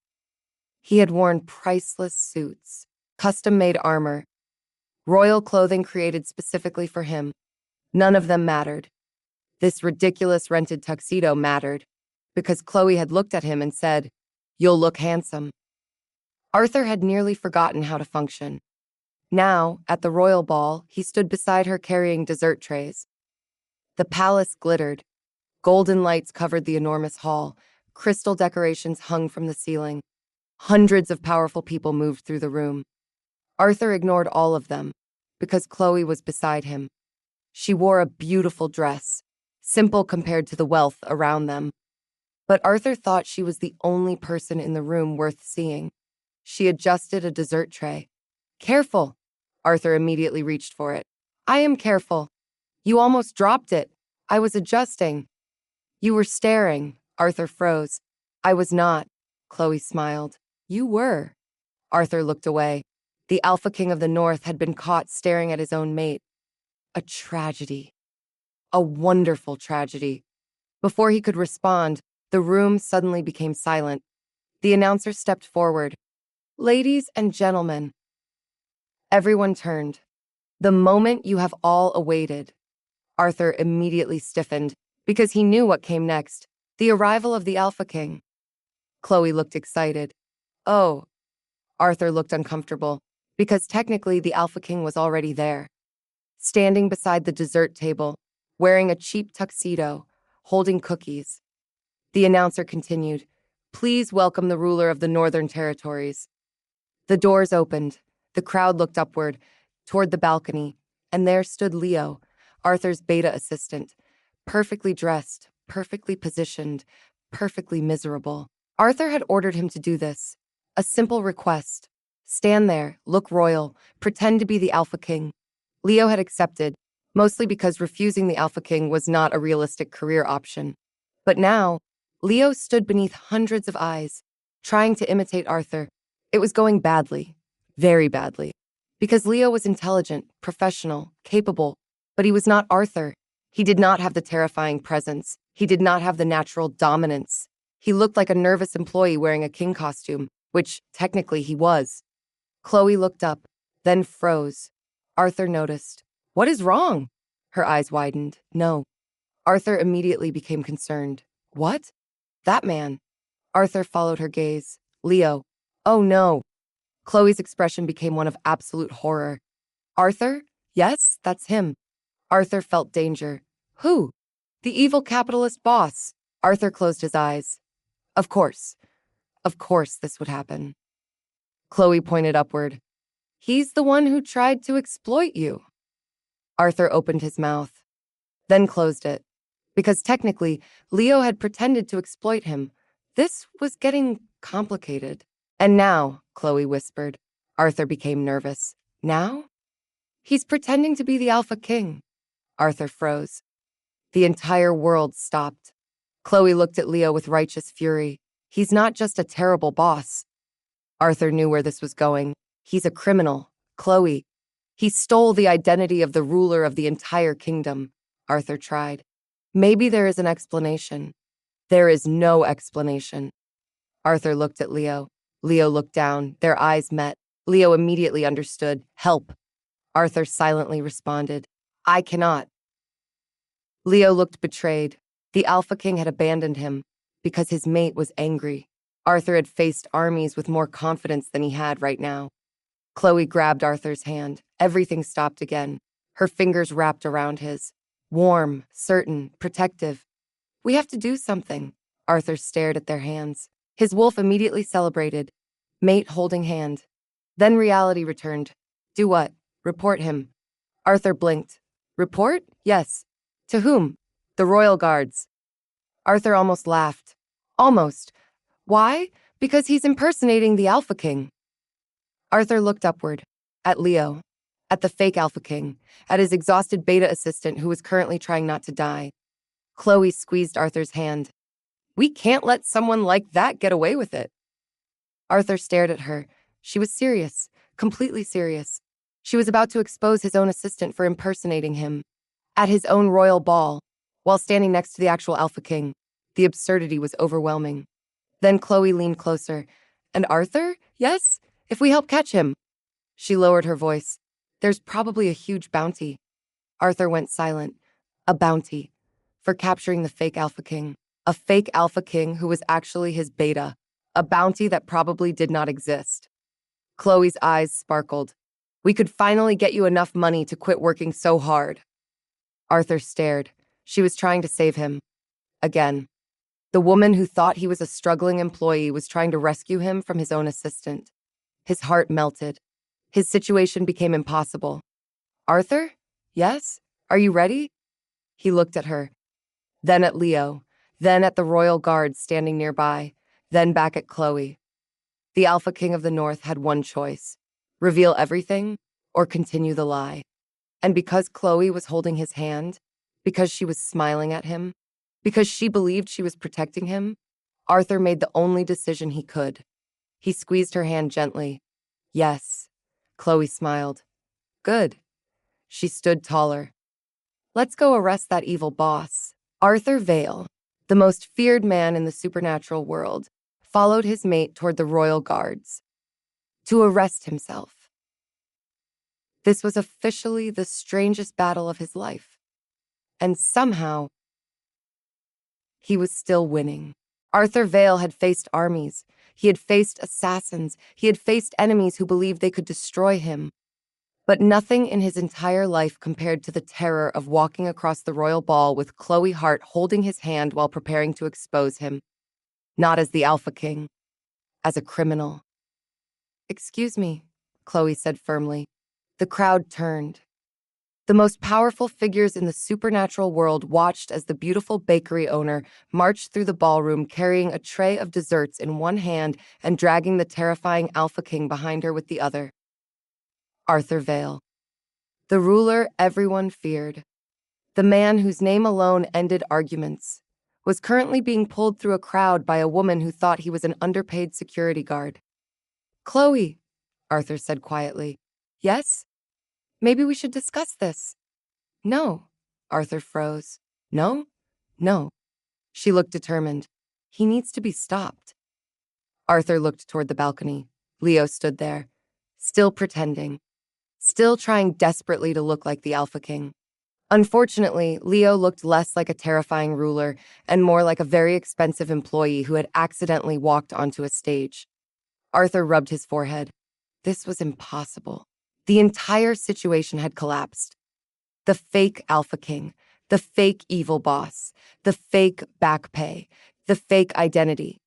He had worn priceless suits, custom-made armor, royal clothing created specifically for him. None of them mattered. This ridiculous rented tuxedo mattered, because Chloe had looked at him and said, "You'll look handsome." Arthur had nearly forgotten how to function. Now, at the royal ball, he stood beside her carrying dessert trays. The palace glittered. Golden lights covered the enormous hall. Crystal decorations hung from the ceiling. Hundreds of powerful people moved through the room. Arthur ignored all of them, because Chloe was beside him. She wore a beautiful dress, simple compared to the wealth around them. But Arthur thought she was the only person in the room worth seeing. She adjusted a dessert tray. Careful! Arthur immediately reached for it. I am careful. You almost dropped it. I was adjusting. You were staring. Arthur froze. I was not. Chloe smiled. You were. Arthur looked away. The Alpha King of the North had been caught staring at his own mate. A tragedy. A wonderful tragedy. Before he could respond, the room suddenly became silent. The announcer stepped forward. Ladies and gentlemen. Everyone turned. The moment you have all awaited. Arthur immediately stiffened, because he knew what came next. The arrival of the Alpha King. Chloe looked excited. Oh. Arthur looked uncomfortable, because technically the Alpha King was already there. Standing beside the dessert table, wearing a cheap tuxedo, holding cookies. The announcer continued, Please welcome the ruler of the Northern Territories. The doors opened. The crowd looked upward, toward the balcony, and there stood Leo, Arthur's beta assistant, perfectly dressed, perfectly positioned, perfectly miserable. Arthur had ordered him to do this. A simple request. Stand there, look royal, pretend to be the Alpha King. Leo had accepted, mostly because refusing the Alpha King was not a realistic career option. But now, Leo stood beneath hundreds of eyes, trying to imitate Arthur. It was going badly, very badly, because Leo was intelligent, professional, capable, but he was not Arthur. He did not have the terrifying presence. He did not have the natural dominance. He looked like a nervous employee wearing a king costume, which technically he was. Chloe looked up, then froze. Arthur noticed. What is wrong? Her eyes widened. No. Arthur immediately became concerned. What? That man. Arthur followed her gaze. Leo. Oh no. Chloe's expression became one of absolute horror. Arthur? Yes, that's him. Arthur felt danger. Who? The evil capitalist boss. Arthur closed his eyes. Of course. Of course this would happen. Chloe pointed upward. He's the one who tried to exploit you. Arthur opened his mouth, then closed it. Because technically, Leo had pretended to exploit him. This was getting complicated. And now, Chloe whispered. Arthur became nervous. Now? He's pretending to be the Alpha King. Arthur froze. The entire world stopped. Chloe looked at Leo with righteous fury. He's not just a terrible boss. Arthur knew where this was going. He's a criminal. Chloe. He stole the identity of the ruler of the entire kingdom. Arthur tried. Maybe there is an explanation. There is no explanation. Arthur looked at Leo. Leo looked down. Their eyes met. Leo immediately understood. Help. Arthur silently responded. I cannot. Leo looked betrayed. The Alpha King had abandoned him because his mate was angry. Arthur had faced armies with more confidence than he had right now. Chloe grabbed Arthur's hand. Everything stopped again. Her fingers wrapped around his. Warm, certain, protective. We have to do something. Arthur stared at their hands. His wolf immediately celebrated. Mate holding hand. Then reality returned. Do what? Report him. Arthur blinked. Report? Yes. To whom? The royal guards. Arthur almost laughed. Almost. Why? Because he's impersonating the Alpha King. Arthur looked upward. At Leo. At the fake Alpha King. At his exhausted beta assistant who was currently trying not to die. Chloe squeezed Arthur's hand. We can't let someone like that get away with it. Arthur stared at her. She was serious. Completely serious. She was about to expose his own assistant for impersonating him. At his own royal ball, while standing next to the actual Alpha King. The absurdity was overwhelming. Then Chloe leaned closer. And Arthur? Yes? If we help catch him. She lowered her voice. There's probably a huge bounty. Arthur went silent. A bounty. For capturing the fake Alpha King. A fake Alpha King who was actually his beta. A bounty that probably did not exist. Chloe's eyes sparkled. We could finally get you enough money to quit working so hard. Arthur stared. She was trying to save him. Again. The woman who thought he was a struggling employee was trying to rescue him from his own assistant. His heart melted. His situation became impossible. Arthur? Yes? Are you ready? He looked at her. Then at Leo. Then at the royal guards standing nearby. Then back at Chloe. The Alpha King of the North had one choice. Reveal everything or continue the lie. And because Chloe was holding his hand, because she was smiling at him, because she believed she was protecting him, Arthur made the only decision he could. He squeezed her hand gently. Yes. Chloe smiled. Good. She stood taller. Let's go arrest that evil boss. Arthur Vale, the most feared man in the supernatural world, followed his mate toward the royal guards. To arrest himself. This was officially the strangest battle of his life. And somehow, he was still winning. Arthur Vale had faced armies. He had faced assassins. He had faced enemies who believed they could destroy him. But nothing in his entire life compared to the terror of walking across the royal ball with Chloe Hart holding his hand while preparing to expose him. Not as the Alpha King. As a criminal. Excuse me, Chloe said firmly. The crowd turned. The most powerful figures in the supernatural world watched as the beautiful bakery owner marched through the ballroom carrying a tray of desserts in one hand and dragging the terrifying Alpha King behind her with the other. Arthur Vale. The ruler everyone feared. The man whose name alone ended arguments was currently being pulled through a crowd by a woman who thought he was an underpaid security guard. Chloe, Arthur said quietly. Yes? Maybe we should discuss this. No. Arthur froze. No? No. She looked determined. He needs to be stopped. Arthur looked toward the balcony. Leo stood there, still pretending, still trying desperately to look like the Alpha King. Unfortunately, Leo looked less like a terrifying ruler and more like a very expensive employee who had accidentally walked onto a stage. Arthur rubbed his forehead. This was impossible. The entire situation had collapsed. The fake Alpha King, the fake evil boss, the fake back pay, the fake identity.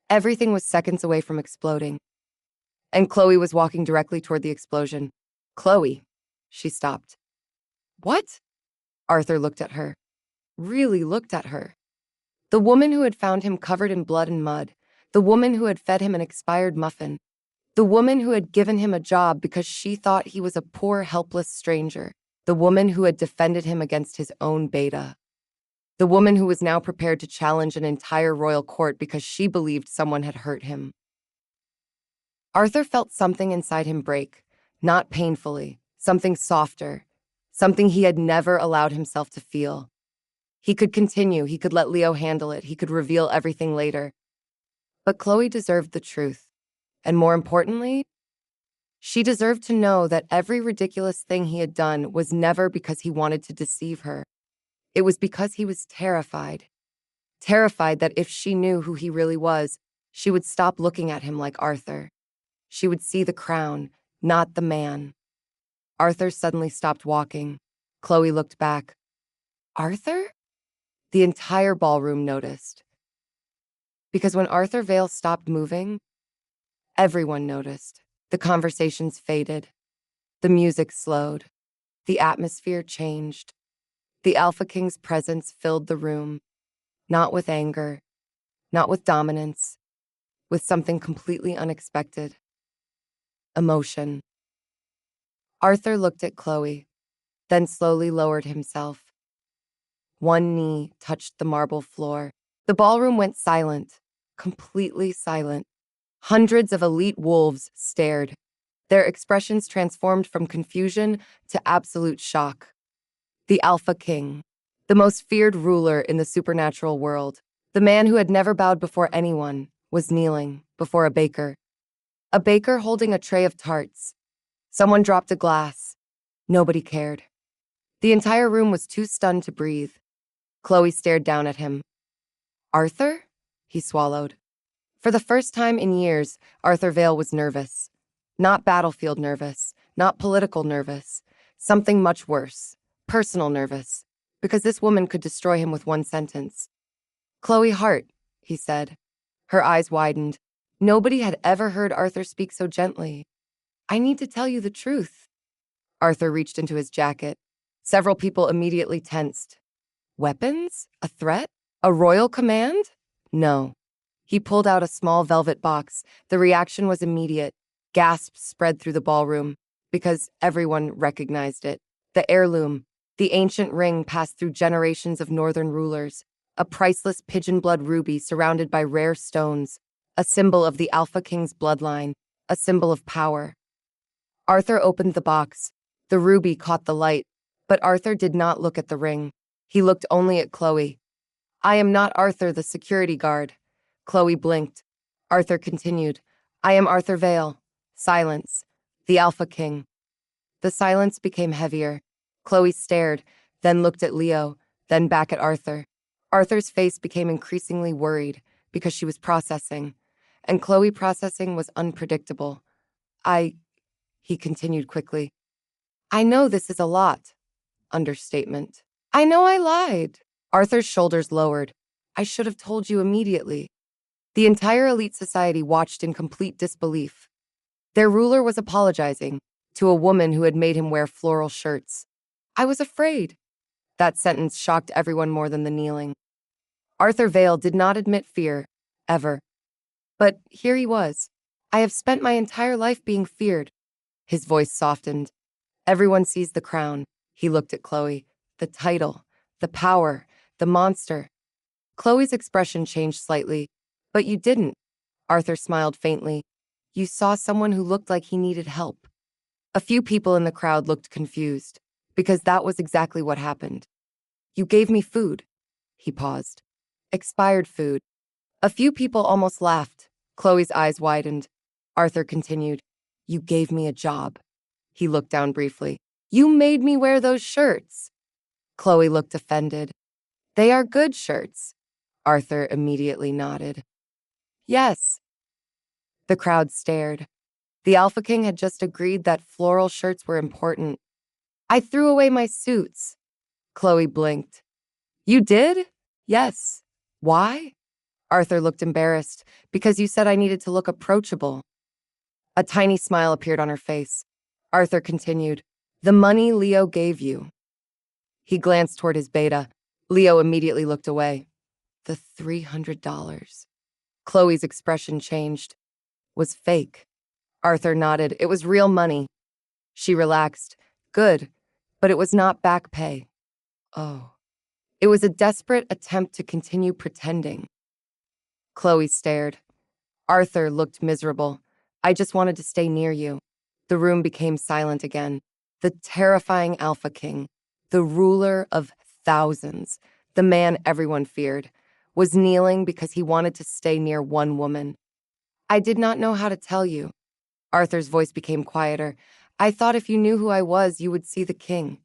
Everything was seconds away from exploding. And Chloe was walking directly toward the explosion. Chloe. She stopped. What? Arthur looked at her. Really looked at her. The woman who had found him covered in blood and mud. The woman who had fed him an expired muffin. The woman who had given him a job because she thought he was a poor, helpless stranger. The woman who had defended him against his own beta. The woman who was now prepared to challenge an entire royal court because she believed someone had hurt him. Arthur felt something inside him break, not painfully, something softer, something he had never allowed himself to feel. He could continue, he could let Leo handle it, he could reveal everything later. But Chloe deserved the truth. And more importantly, she deserved to know that every ridiculous thing he had done was never because he wanted to deceive her. It was because he was terrified. Terrified that if she knew who he really was, she would stop looking at him like Arthur. She would see the crown, not the man. Arthur suddenly stopped walking. Chloe looked back. Arthur? The entire ballroom noticed. Because when Arthur Vale stopped moving, everyone noticed. The conversations faded. The music slowed. The atmosphere changed. The Alpha King's presence filled the room, not with anger, not with dominance, with something completely unexpected. Emotion. Arthur looked at Chloe, then slowly lowered himself. One knee touched the marble floor. The ballroom went silent, completely silent. Hundreds of elite wolves stared. Their expressions transformed from confusion to absolute shock. The Alpha King, the most feared ruler in the supernatural world, the man who had never bowed before anyone, was kneeling before a baker. A baker holding a tray of tarts. Someone dropped a glass. Nobody cared. The entire room was too stunned to breathe. Chloe stared down at him. Arthur? He swallowed. For the first time in years, Arthur Vale was nervous. Not battlefield nervous, not political nervous. Something much worse. Personal nervous. Because this woman could destroy him with one sentence. Chloe Hart, he said. Her eyes widened. Nobody had ever heard Arthur speak so gently. I need to tell you the truth. Arthur reached into his jacket. Several people immediately tensed. Weapons? A threat? A royal command? No. He pulled out a small velvet box. The reaction was immediate. Gasps spread through the ballroom, because everyone recognized it. The heirloom, the ancient ring passed through generations of northern rulers, a priceless pigeon blood ruby surrounded by rare stones, a symbol of the Alpha King's bloodline, a symbol of power. Arthur opened the box. The ruby caught the light, but Arthur did not look at the ring. He looked only at Chloe. I am not Arthur, the security guard. Chloe blinked. Arthur continued. I am Arthur Vale. Silence. The Alpha King. The silence became heavier. Chloe stared, then looked at Leo, then back at Arthur. Arthur's face became increasingly worried because she was processing, and Chloe processing was unpredictable. He continued quickly. I know this is a lot. Understatement. I know I lied. Arthur's shoulders lowered. I should have told you immediately. The entire elite society watched in complete disbelief. Their ruler was apologizing to a woman who had made him wear floral shirts. I was afraid. That sentence shocked everyone more than the kneeling. Arthur Vale did not admit fear, ever. But here he was. I have spent my entire life being feared. His voice softened. Everyone sees the crown. He looked at Chloe. The title, the power, the monster. Chloe's expression changed slightly. But you didn't. Arthur smiled faintly. You saw someone who looked like he needed help. A few people in the crowd looked confused, because that was exactly what happened. You gave me food. He paused. Expired food. A few people almost laughed. Chloe's eyes widened. Arthur continued. You gave me a job. He looked down briefly. You made me wear those shirts. Chloe looked offended. They are good shirts. Arthur immediately nodded. Yes. The crowd stared. The Alpha King had just agreed that floral shirts were important. I threw away my suits. Chloe blinked. You did? Yes. Why? Arthur looked embarrassed. Because you said I needed to look approachable. A tiny smile appeared on her face. Arthur continued. The money Leo gave you. He glanced toward his beta. Leo immediately looked away. The $300. Chloe's expression changed. Was fake. Arthur nodded. It was real money. She relaxed. Good, but it was not back pay. Oh. It was a desperate attempt to continue pretending. Chloe stared. Arthur looked miserable. I just wanted to stay near you. The room became silent again. The terrifying Alpha King, the ruler of thousands, the man everyone feared, was kneeling because he wanted to stay near one woman. I did not know how to tell you. Arthur's voice became quieter. I thought if you knew who I was, you would see the king.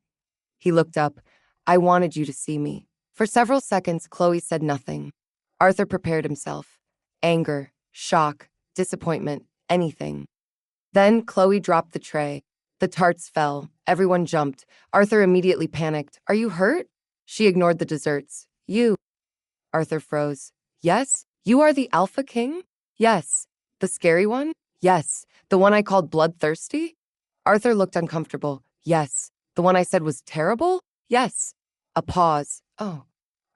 He looked up. I wanted you to see me. For several seconds, Chloe said nothing. Arthur prepared himself. Anger, shock, disappointment, anything. Then Chloe dropped the tray. The tarts fell. Everyone jumped. Arthur immediately panicked. Are you hurt? She ignored the desserts. You. Arthur froze. Yes? You are the Alpha King? Yes. The scary one? Yes. The one I called bloodthirsty? Arthur looked uncomfortable. Yes. The one I said was terrible? Yes. A pause. Oh.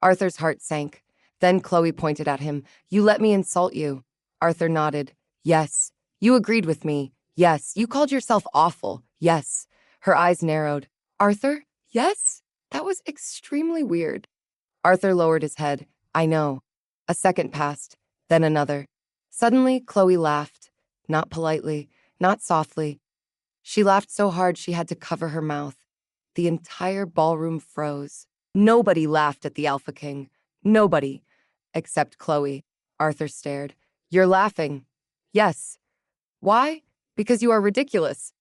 Arthur's heart sank. Then Chloe pointed at him. You let me insult you. Arthur nodded. Yes. You agreed with me. Yes. You called yourself awful. Yes. Her eyes narrowed. Arthur? Yes? That was extremely weird. Arthur lowered his head. I know. A second passed. Then another. Suddenly, Chloe laughed. Not politely. Not softly. She laughed so hard she had to cover her mouth. The entire ballroom froze. Nobody laughed at the Alpha King. Nobody. Except Chloe. Arthur stared. You're laughing. Yes. Why? Because you are ridiculous.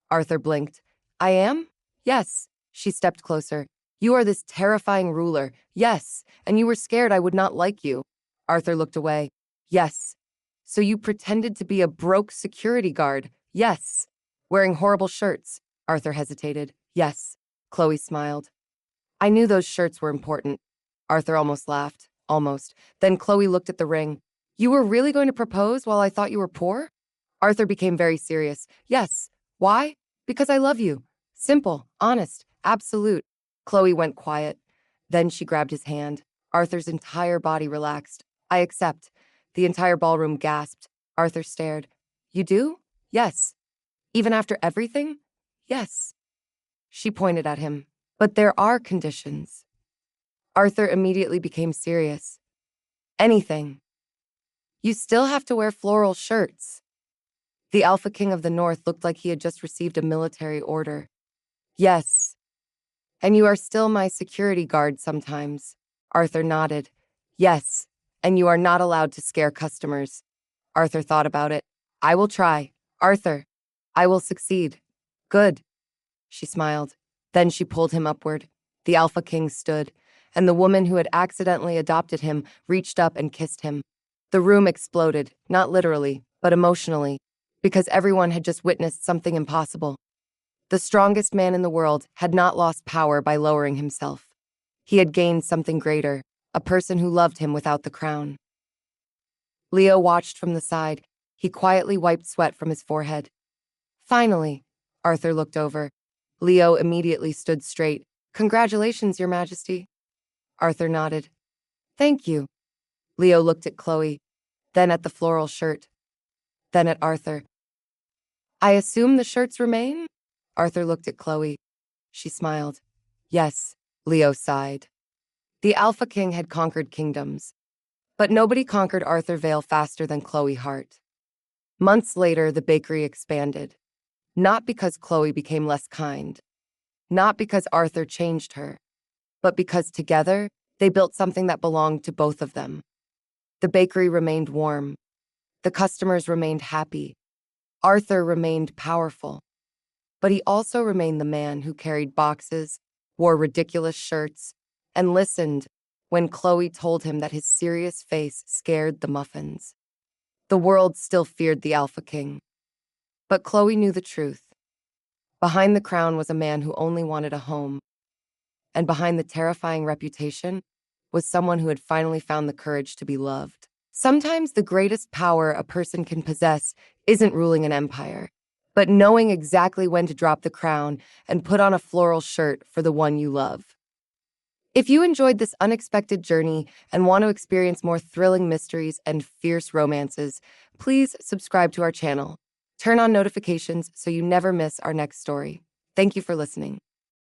Arthur blinked. I am? Yes. She stepped closer. You are this terrifying ruler. Yes. And you were scared I would not like you. Arthur looked away. Yes. So you pretended to be a broke security guard. Yes. Wearing horrible shirts. Arthur hesitated. Yes. Chloe smiled. I knew those shirts were important. Arthur almost laughed. Almost. Then Chloe looked at the ring. You were really going to propose while I thought you were poor? Arthur became very serious. Yes. Why? Because I love you. Simple, honest, absolute. Chloe went quiet. Then she grabbed his hand. Arthur's entire body relaxed. I accept. The entire ballroom gasped. Arthur stared. You do? Yes. Even after everything? Yes. She pointed at him. But there are conditions. Arthur immediately became serious. Anything. You still have to wear floral shirts. The Alpha King of the North looked like he had just received a military order. Yes. And you are still my security guard sometimes. Arthur nodded. Yes. And you are not allowed to scare customers. Arthur thought about it. I will try. Arthur, I will succeed. Good. She smiled. Then she pulled him upward. The Alpha King stood, and the woman who had accidentally adopted him reached up and kissed him. The room exploded, not literally, but emotionally, because everyone had just witnessed something impossible. The strongest man in the world had not lost power by lowering himself. He had gained something greater, a person who loved him without the crown. Leo watched from the side. He quietly wiped sweat from his forehead. Finally, Arthur looked over. Leo immediately stood straight. Congratulations, Your Majesty. Arthur nodded. Thank you. Leo looked at Chloe, then at the floral shirt, then at Arthur. I assume the shirts remain? Arthur looked at Chloe. She smiled. Yes, Leo sighed. The Alpha King had conquered kingdoms, but nobody conquered Arthur Vale faster than Chloe Hart. Months later, the bakery expanded. Not because Chloe became less kind, not because Arthur changed her, but because together, they built something that belonged to both of them. The bakery remained warm. The customers remained happy. Arthur remained powerful. But he also remained the man who carried boxes, wore ridiculous shirts, and listened when Chloe told him that his serious face scared the muffins. The world still feared the Alpha King. But Chloe knew the truth. Behind the crown was a man who only wanted a home, and behind the terrifying reputation was someone who had finally found the courage to be loved. Sometimes the greatest power a person can possess isn't ruling an empire, but knowing exactly when to drop the crown and put on a floral shirt for the one you love. If you enjoyed this unexpected journey and want to experience more thrilling mysteries and fierce romances, please subscribe to our channel. Turn on notifications so you never miss our next story. Thank you for listening.